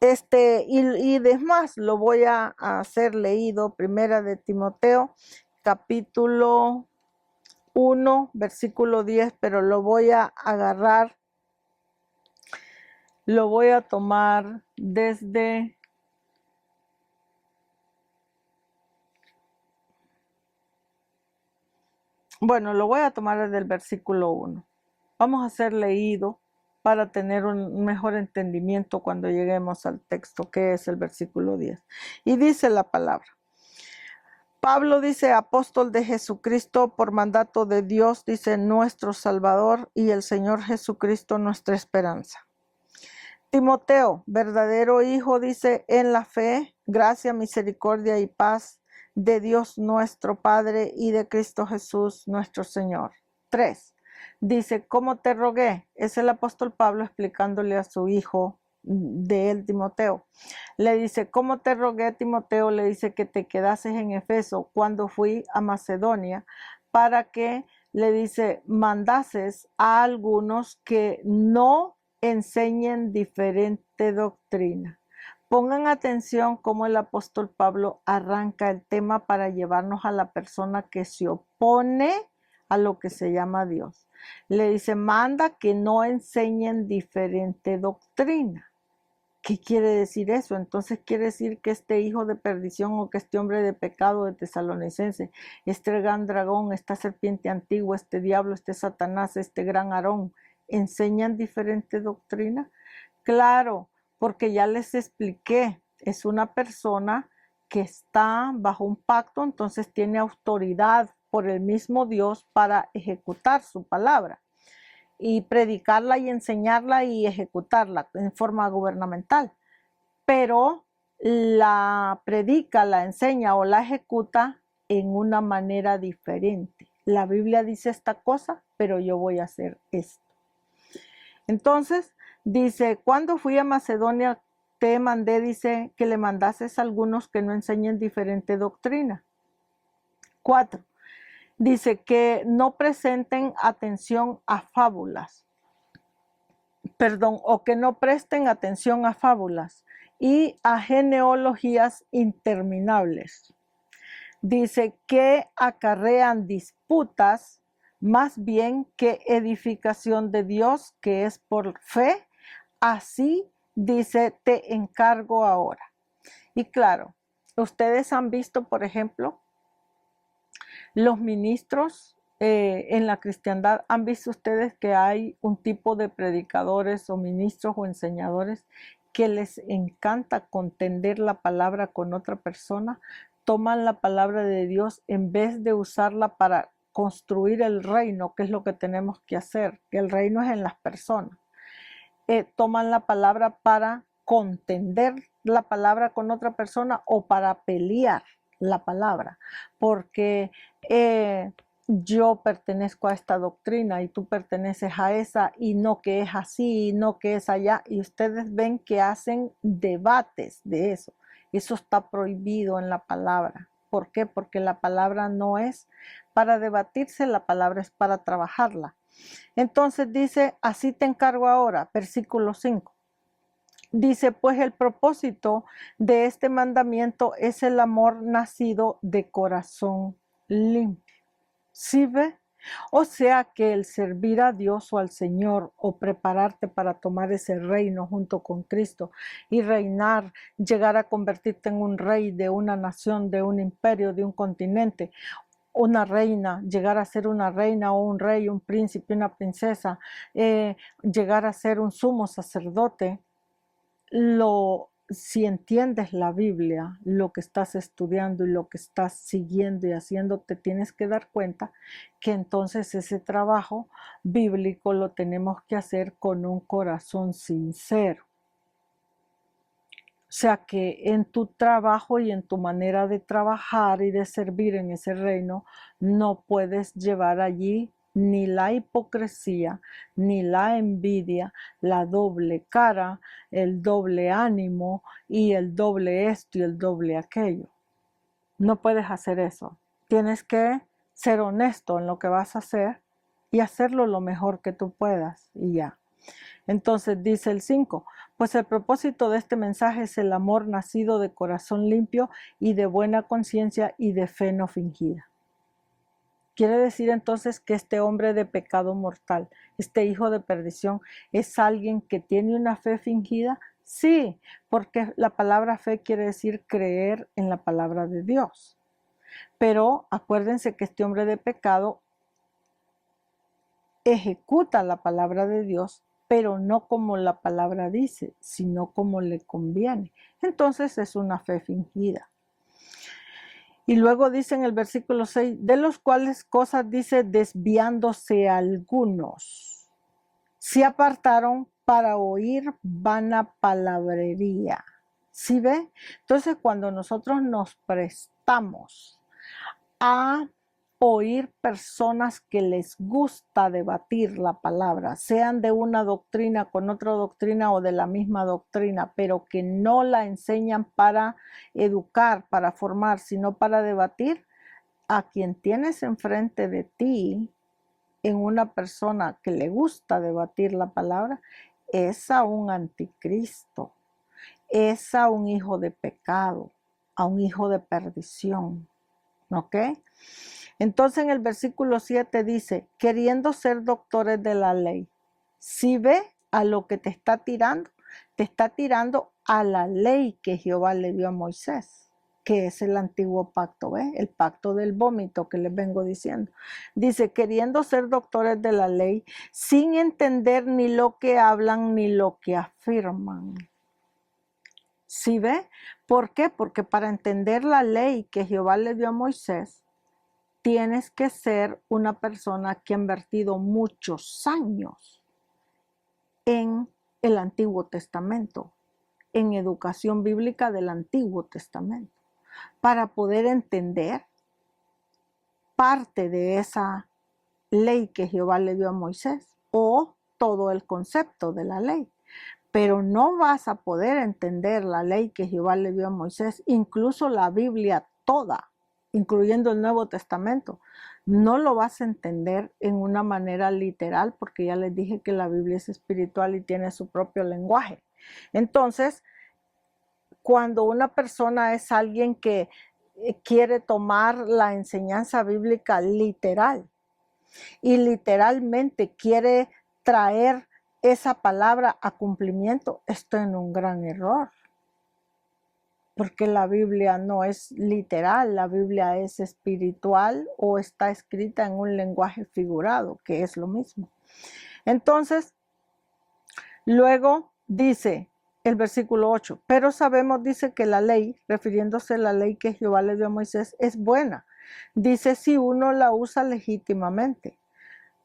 Y demás lo voy a hacer leído, Primera de Timoteo, capítulo 1, versículo 10, pero lo voy a agarrar, lo voy a tomar desde lo voy a tomar desde el versículo 1. Vamos a hacer leído para tener un mejor entendimiento cuando lleguemos al texto, que es el versículo 10. Y dice la palabra. Pablo dice, apóstol de Jesucristo por mandato de Dios, dice nuestro Salvador y el Señor Jesucristo nuestra esperanza. Timoteo, verdadero hijo, dice, en la fe, gracia, misericordia y paz de Dios nuestro Padre y de Cristo Jesús nuestro Señor. 3. Dice, ¿cómo te rogué? Es el apóstol Pablo explicándole a su hijo de él, Timoteo. Le dice, ¿cómo te rogué, Timoteo? Le dice que te quedases en Efeso cuando fui a Macedonia para que, le dice, mandases a algunos que no enseñen diferente doctrina. Pongan atención cómo el apóstol Pablo arranca el tema para llevarnos a la persona que se opone a lo que se llama Dios. Le dice, manda que no enseñen diferente doctrina. ¿Qué quiere decir eso? Entonces quiere decir que este hijo de perdición o que este hombre de pecado de Tesalonicense, este gran dragón, esta serpiente antigua, este diablo, este Satanás, este gran Aarón, ¿enseñan diferente doctrina? Claro, porque ya les expliqué, es una persona que está bajo un pacto, entonces tiene autoridad por el mismo Dios para ejecutar su palabra y predicarla y enseñarla y ejecutarla en forma gubernamental. Pero la predica, la enseña o la ejecuta en una manera diferente. La Biblia dice esta cosa, pero yo voy a hacer esto. Entonces, dice, cuando fui a Macedonia, te mandé, dice, que le mandases a algunos que no enseñen diferente doctrina. 4. Dice que no presenten atención a fábulas. O que no presten atención a fábulas y a genealogías interminables. Dice que acarrean disputas más bien que edificación de Dios, que es por fe. Así dice, te encargo ahora. Y claro, ustedes han visto, por ejemplo, los ministros en la cristiandad, han visto ustedes que hay un tipo de predicadores o ministros o enseñadores que les encanta contender la palabra con otra persona, toman la palabra de Dios en vez de usarla para construir el reino, que es lo que tenemos que hacer, que el reino es en las personas. Toman la palabra para contender la palabra con otra persona o para pelear la palabra, porque yo pertenezco a esta doctrina y tú perteneces a esa, y no que es así, y no que es allá, y ustedes ven que hacen debates de eso. Eso está prohibido en la palabra. ¿Por qué? Porque la palabra no es para debatirse, la palabra es para trabajarla. Entonces dice, así te encargo ahora, versículo 5. Dice, pues el propósito de este mandamiento es el amor nacido de corazón limpio. ¿Sí ve? O sea que el servir a Dios o al Señor o prepararte para tomar ese reino junto con Cristo y reinar, llegar a convertirte en un rey de una nación, de un imperio, de un continente, una reina, llegar a ser una reina o un rey, un príncipe, una princesa, llegar a ser un sumo sacerdote, si entiendes la Biblia, lo que estás estudiando y lo que estás siguiendo y haciendo, te tienes que dar cuenta que entonces ese trabajo bíblico lo tenemos que hacer con un corazón sincero. O sea que en tu trabajo y en tu manera de trabajar y de servir en ese reino, no puedes llevar allí ni la hipocresía, ni la envidia, la doble cara, el doble ánimo y el doble esto y el doble aquello. No puedes hacer eso. Tienes que ser honesto en lo que vas a hacer y hacerlo lo mejor que tú puedas y ya. Entonces dice el 5, pues el propósito de este mensaje es el amor nacido de corazón limpio y de buena conciencia y de fe no fingida. Quiere decir entonces que este hombre de pecado mortal, este hijo de perdición, ¿es alguien que tiene una fe fingida? Sí, porque la palabra fe quiere decir creer en la palabra de Dios. Pero acuérdense que este hombre de pecado ejecuta la palabra de Dios, pero no como la palabra dice, sino como le conviene. Entonces es una fe fingida. Y luego dice en el versículo 6, de los cuales cosas dice, desviándose algunos, se apartaron para oír vana palabrería. ¿Sí ve? Entonces cuando nosotros nos prestamos a oír personas que les gusta debatir la palabra, sean de una doctrina con otra doctrina o de la misma doctrina, pero que no la enseñan para educar, para formar, sino para debatir, a quien tienes enfrente de ti, en una persona que le gusta debatir la palabra, es a un anticristo, es a un hijo de pecado, a un hijo de perdición. ¿Ok? Entonces en el versículo 7 dice, queriendo ser doctores de la ley. Si ve a lo que te está tirando a la ley que Jehová le dio a Moisés, que es el antiguo pacto, ¿ves? El pacto del vómito que les vengo diciendo. Dice, queriendo ser doctores de la ley, sin entender ni lo que hablan ni lo que afirman. ¿Sí ve? ¿Por qué? Porque para entender la ley que Jehová le dio a Moisés, tienes que ser una persona que ha invertido muchos años en el Antiguo Testamento, en educación bíblica del Antiguo Testamento, para poder entender parte de esa ley que Jehová le dio a Moisés o todo el concepto de la ley. pero no vas a poder entender la ley que Jehová le dio a Moisés, incluso la Biblia toda, incluyendo el Nuevo Testamento. No lo vas a entender en una manera literal, porque ya les dije que la Biblia es espiritual y tiene su propio lenguaje. Entonces, cuando una persona es alguien que quiere tomar la enseñanza bíblica literal y literalmente quiere traer esa palabra a cumplimiento, está en un gran error. Porque la Biblia no es literal, la Biblia es espiritual o está escrita en un lenguaje figurado, que es lo mismo. Entonces, luego dice el versículo 8, pero sabemos, dice, que la ley, refiriéndose a la ley que Jehová le dio a Moisés, es buena. Dice, si uno la usa legítimamente.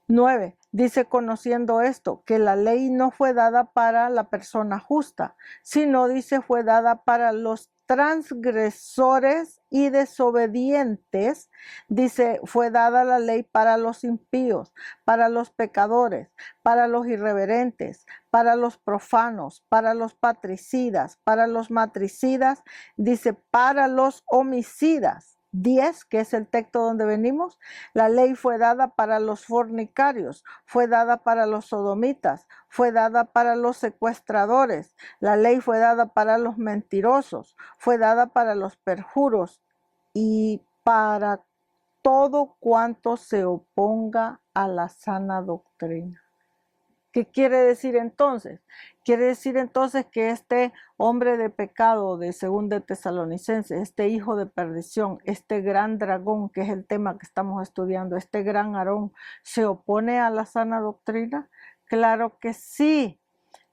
9. Dice, conociendo esto, que la ley no fue dada para la persona justa, sino, dice, fue dada para los transgresores y desobedientes. Dice, fue dada la ley para los impíos, para los pecadores, para los irreverentes, para los profanos, para los patricidas, para los matricidas, dice, para los homicidas. 10, que es el texto donde venimos, la ley fue dada para los fornicarios, fue dada para los sodomitas, fue dada para los secuestradores, la ley fue dada para los mentirosos, fue dada para los perjuros y para todo cuanto se oponga a la sana doctrina. ¿Qué quiere decir entonces? Quiere decir entonces que este hombre de pecado de 2 Tesalonicenses, este hijo de perdición, este gran dragón, que es el tema que estamos estudiando, este gran Aarón, ¿se opone a la sana doctrina? Claro que sí,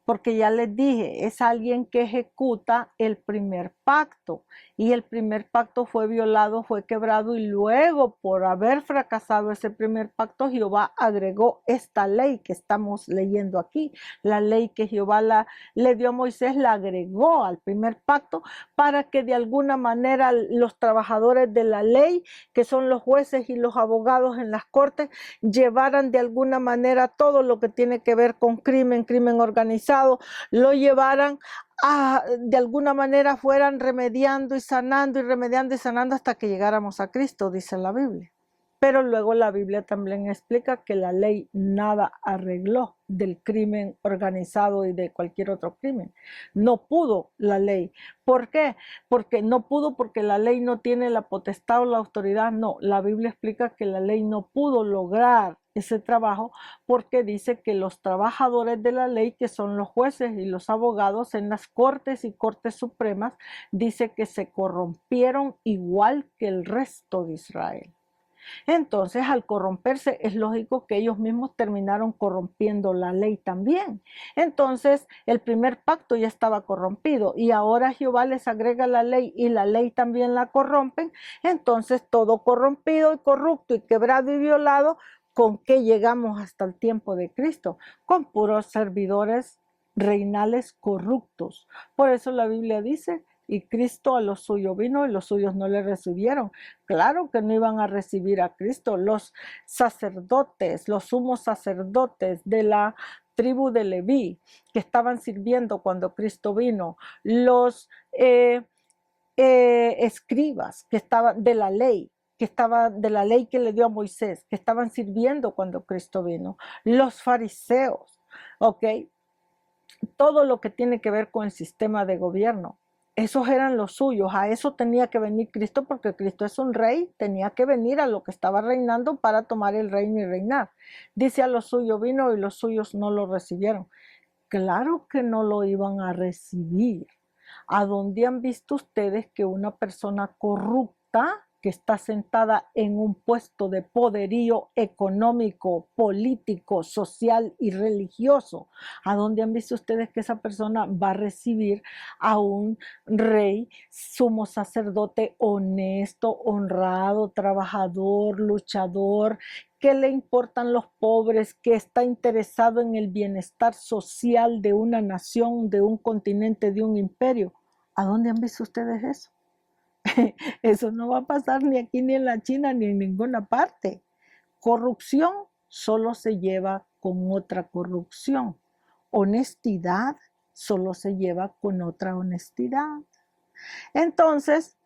porque ya les dije, es alguien que ejecuta el primer pacto y el primer pacto fue violado, fue quebrado y luego por haber fracasado ese primer pacto, Jehová agregó esta ley que estamos leyendo aquí. La ley que Jehová le dio a Moisés la agregó al primer pacto para que de alguna manera los trabajadores de la ley, que son los jueces y los abogados en las cortes, llevaran de alguna manera todo lo que tiene que ver con crimen organizado, lo llevaran de alguna manera fueran remediando y sanando hasta que llegáramos a Cristo, dice la Biblia. Pero luego la Biblia también explica que la ley nada arregló del crimen organizado y de cualquier otro crimen. No pudo la ley. ¿Por qué? Porque no pudo, porque la ley no tiene la potestad o la autoridad. No, la Biblia explica que la ley no pudo lograr ese trabajo porque dice que los trabajadores de la ley, que son los jueces y los abogados en las cortes y cortes supremas, dice que se corrompieron igual que el resto de Israel. Entonces, al corromperse, es lógico que ellos mismos terminaron corrompiendo la ley también. Entonces, el primer pacto ya estaba corrompido y ahora Jehová les agrega la ley y la ley también la corrompen. Entonces, todo corrompido y corrupto y quebrado y violado, ¿con qué llegamos hasta el tiempo de Cristo? Con puros servidores reinales corruptos. Por eso la Biblia dice, y Cristo a los suyos vino y los suyos no le recibieron. Claro que no iban a recibir a Cristo. Los sacerdotes, los sumos sacerdotes de la tribu de Leví, que estaban sirviendo cuando Cristo vino, los escribas que estaban de la ley, que le dio a Moisés, que estaban sirviendo cuando Cristo vino, los fariseos, ¿ok? Todo lo que tiene que ver con el sistema de gobierno. Esos eran los suyos, a eso tenía que venir Cristo porque Cristo es un rey, tenía que venir a lo que estaba reinando para tomar el reino y reinar. Dice, a los suyos vino y los suyos no lo recibieron. Claro que no lo iban a recibir. ¿A dónde han visto ustedes que una persona corrupta que está sentada en un puesto de poderío económico, político, social y religioso, a dónde han visto ustedes que esa persona va a recibir a un rey, sumo sacerdote honesto, honrado, trabajador, luchador, que le importan los pobres, que está interesado en el bienestar social de una nación, de un continente, de un imperio? ¿A dónde han visto ustedes eso? Eso no va a pasar ni aquí, ni en la China, ni en ninguna parte. Corrupción solo se lleva con otra corrupción. Honestidad solo se lleva con otra honestidad. Entonces,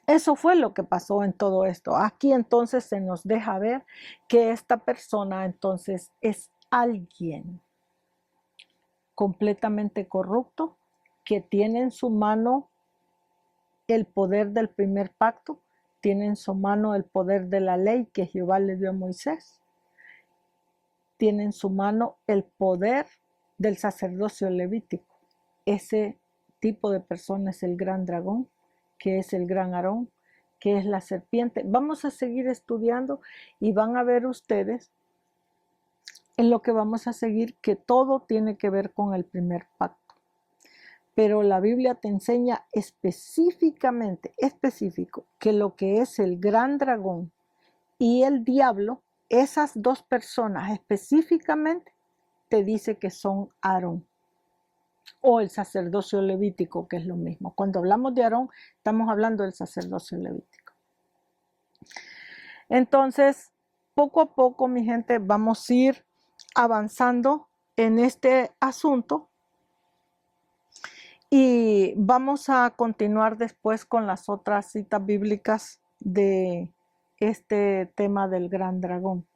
eso fue lo que pasó en todo esto. Aquí entonces se nos deja ver que esta persona entonces es alguien completamente corrupto que tiene en su mano el poder del primer pacto, tiene en su mano el poder de la ley que Jehová le dio a Moisés, tiene en su mano el poder del sacerdocio levítico. Ese tipo de persona es el gran dragón, que es el gran Aarón, que es la serpiente. Vamos a seguir estudiando y van a ver ustedes en lo que vamos a seguir que todo tiene que ver con el primer pacto. Pero la Biblia te enseña específicamente, que lo que es el gran dragón y el diablo, esas dos personas específicamente, te dice que son Aarón o el sacerdocio levítico, que es lo mismo. Cuando hablamos de Aarón, estamos hablando del sacerdocio levítico. Entonces, poco a poco, mi gente, vamos a ir avanzando en este asunto y vamos a continuar después con las otras citas bíblicas de este tema del gran dragón.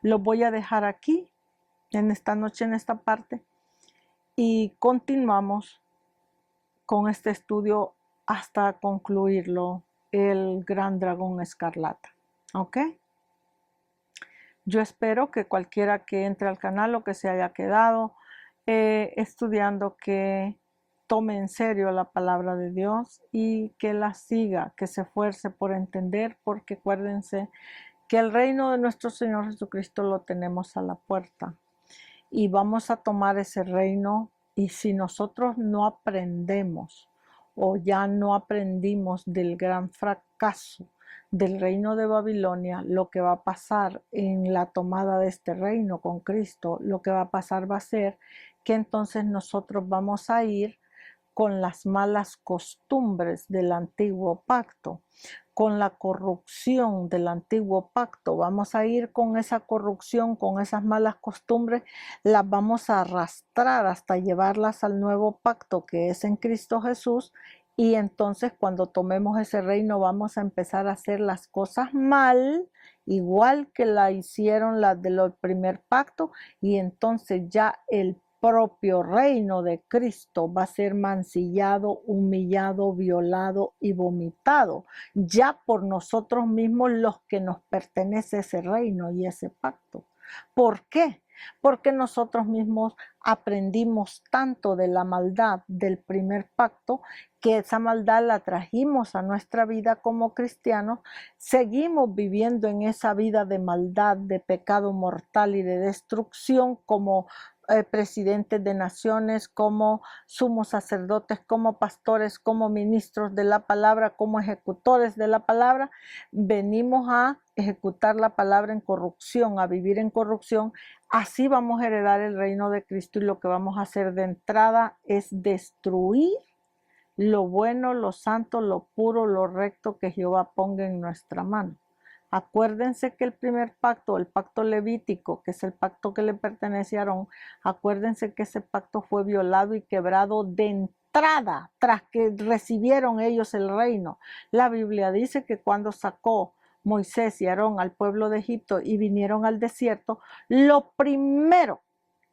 Lo voy a dejar aquí en esta noche, en esta parte, y continuamos con este estudio hasta concluirlo, el gran dragón escarlata. ¿Ok? Yo espero que cualquiera que entre al canal o que se haya quedado estudiando, que tome en serio la palabra de Dios y que la siga, que se esfuerce por entender, porque acuérdense que el reino de nuestro Señor Jesucristo lo tenemos a la puerta y vamos a tomar ese reino, y si nosotros no aprendemos o ya no aprendimos del gran fracaso del reino de Babilonia, lo que va a pasar en la tomada de este reino con Cristo, lo que va a pasar va a ser que entonces nosotros vamos a ir con las malas costumbres del antiguo pacto, con la corrupción del antiguo pacto. Vamos a ir con esa corrupción, con esas malas costumbres, las vamos a arrastrar hasta llevarlas al nuevo pacto que es en Cristo Jesús. Y entonces cuando tomemos ese reino vamos a empezar a hacer las cosas mal, igual que la hicieron las del primer pacto, y entonces ya el propio reino de Cristo va a ser mancillado, humillado, violado y vomitado, ya por nosotros mismos los que nos pertenece ese reino y ese pacto. ¿Por qué? Porque nosotros mismos aprendimos tanto de la maldad del primer pacto que esa maldad la trajimos a nuestra vida como cristianos, seguimos viviendo en esa vida de maldad, de pecado mortal y de destrucción como presidentes de naciones, como sumos sacerdotes, como pastores, como ministros de la palabra, como ejecutores de la palabra. Venimos a ejecutar la palabra en corrupción, a vivir en corrupción. Así vamos a heredar el reino de Cristo, y lo que vamos a hacer de entrada es destruir lo bueno, lo santo, lo puro, lo recto que Jehová ponga en nuestra mano. Acuérdense que el primer pacto, el pacto levítico, que es el pacto que le pertenece a Aarón, acuérdense que ese pacto fue violado y quebrado de entrada, tras que recibieron ellos el reino. La Biblia dice que cuando sacó Moisés y Aarón al pueblo de Egipto y vinieron al desierto, lo primero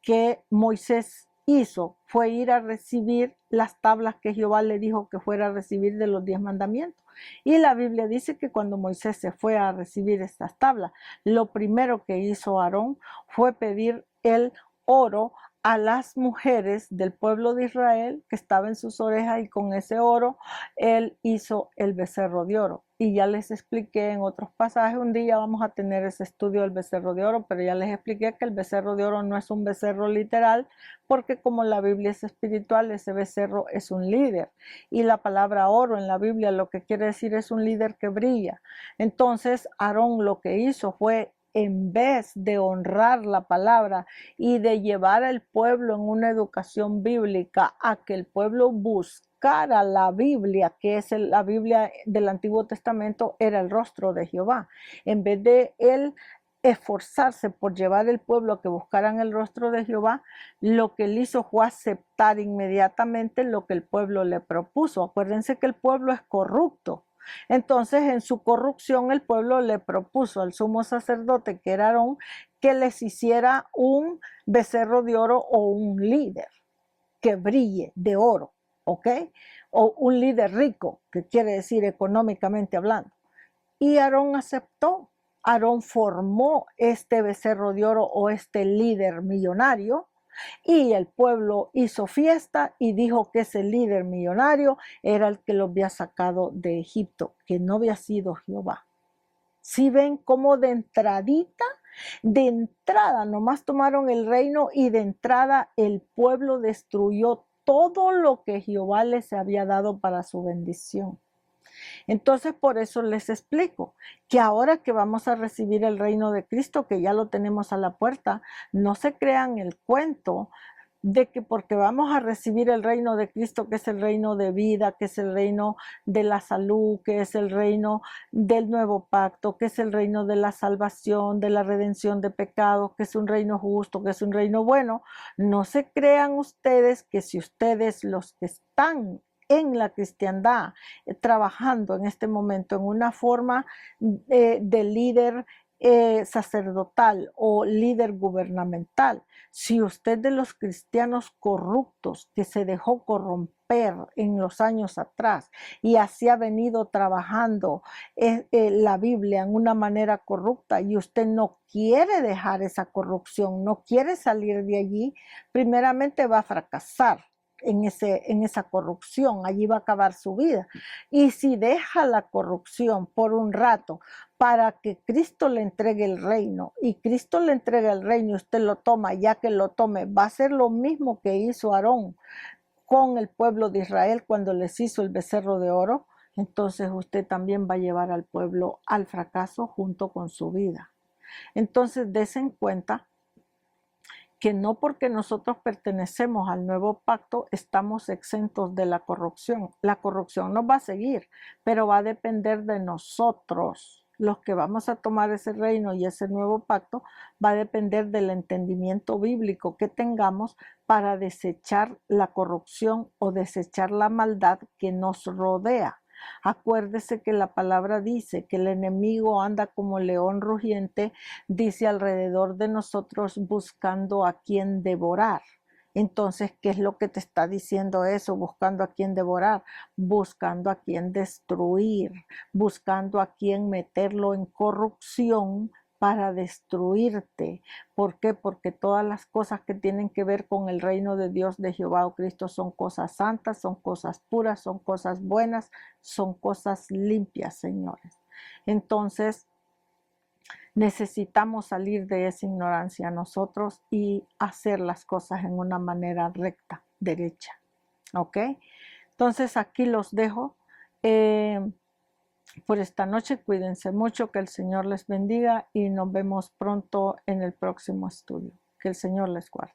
que Moisés hizo fue ir a recibir las tablas que Jehová le dijo que fuera a recibir de los 10 mandamientos. Y la Biblia dice que cuando Moisés se fue a recibir estas tablas, lo primero que hizo Aarón fue pedir el oro a las mujeres del pueblo de Israel que estaba en sus orejas, y con ese oro él hizo el becerro de oro. Y ya les expliqué en otros pasajes, un día vamos a tener ese estudio del becerro de oro, pero ya les expliqué que el becerro de oro no es un becerro literal, porque como la Biblia es espiritual, ese becerro es un líder. Y la palabra oro en la Biblia lo que quiere decir es un líder que brilla. Entonces Aarón lo que hizo fue, en vez de honrar la palabra y de llevar al pueblo en una educación bíblica a que el pueblo buscara la Biblia, que es la Biblia del Antiguo Testamento, era el rostro de Jehová. En vez de él esforzarse por llevar el pueblo a que buscaran el rostro de Jehová, lo que él hizo fue aceptar inmediatamente lo que el pueblo le propuso. Acuérdense que el pueblo es corrupto. Entonces, en su corrupción, el pueblo le propuso al sumo sacerdote, que era Aarón, que les hiciera un becerro de oro o un líder que brille de oro, ¿ok? O un líder rico, que quiere decir económicamente hablando. Y Aarón aceptó. Aarón formó este becerro de oro o este líder millonario, y el pueblo hizo fiesta y dijo que ese líder millonario era el que lo había sacado de Egipto, que no había sido Jehová. ¿Sí ven cómo de entrada nomás tomaron el reino y de entrada el pueblo destruyó todo lo que Jehová les había dado para su bendición? Entonces, por eso les explico que ahora que vamos a recibir el reino de Cristo, que ya lo tenemos a la puerta, no se crean el cuento de que porque vamos a recibir el reino de Cristo, que es el reino de vida, que es el reino de la salud, que es el reino del nuevo pacto, que es el reino de la salvación, de la redención de pecados, que es un reino justo, que es un reino bueno, no se crean ustedes que si ustedes, los que están en la cristiandad, trabajando en este momento en una forma de líder sacerdotal o líder gubernamental, si usted de los cristianos corruptos que se dejó corromper en los años atrás y así ha venido trabajando la Biblia en una manera corrupta y usted no quiere dejar esa corrupción, no quiere salir de allí, primeramente va a fracasar en esa corrupción, allí va a acabar su vida. Y si deja la corrupción por un rato para que Cristo le entregue el reino y Cristo le entrega el reino y usted lo toma, ya que lo tome, va a ser lo mismo que hizo Aarón con el pueblo de Israel cuando les hizo el becerro de oro, entonces usted también va a llevar al pueblo al fracaso junto con su vida. Entonces, des en cuenta que no porque nosotros pertenecemos al nuevo pacto estamos exentos de la corrupción. La corrupción nos va a seguir, pero va a depender de nosotros. Los que vamos a tomar ese reino y ese nuevo pacto va a depender del entendimiento bíblico que tengamos para desechar la corrupción o desechar la maldad que nos rodea. Acuérdese que la palabra dice que el enemigo anda como león rugiente, dice alrededor de nosotros buscando a quien devorar. Entonces, ¿qué es lo que te está diciendo eso? Buscando a quien devorar, buscando a quien destruir, buscando a quien meterlo en corrupción para destruirte. ¿Por qué? Porque todas las cosas que tienen que ver con el reino de Dios, de Jehová o Cristo, son cosas santas, son cosas puras, son cosas buenas, son cosas limpias, señores. Entonces, necesitamos salir de esa ignorancia nosotros y hacer las cosas en una manera recta, derecha. ¿Ok? Entonces, aquí los dejo. Por esta noche, cuídense mucho, que el Señor les bendiga y nos vemos pronto en el próximo estudio. Que el Señor les guarde.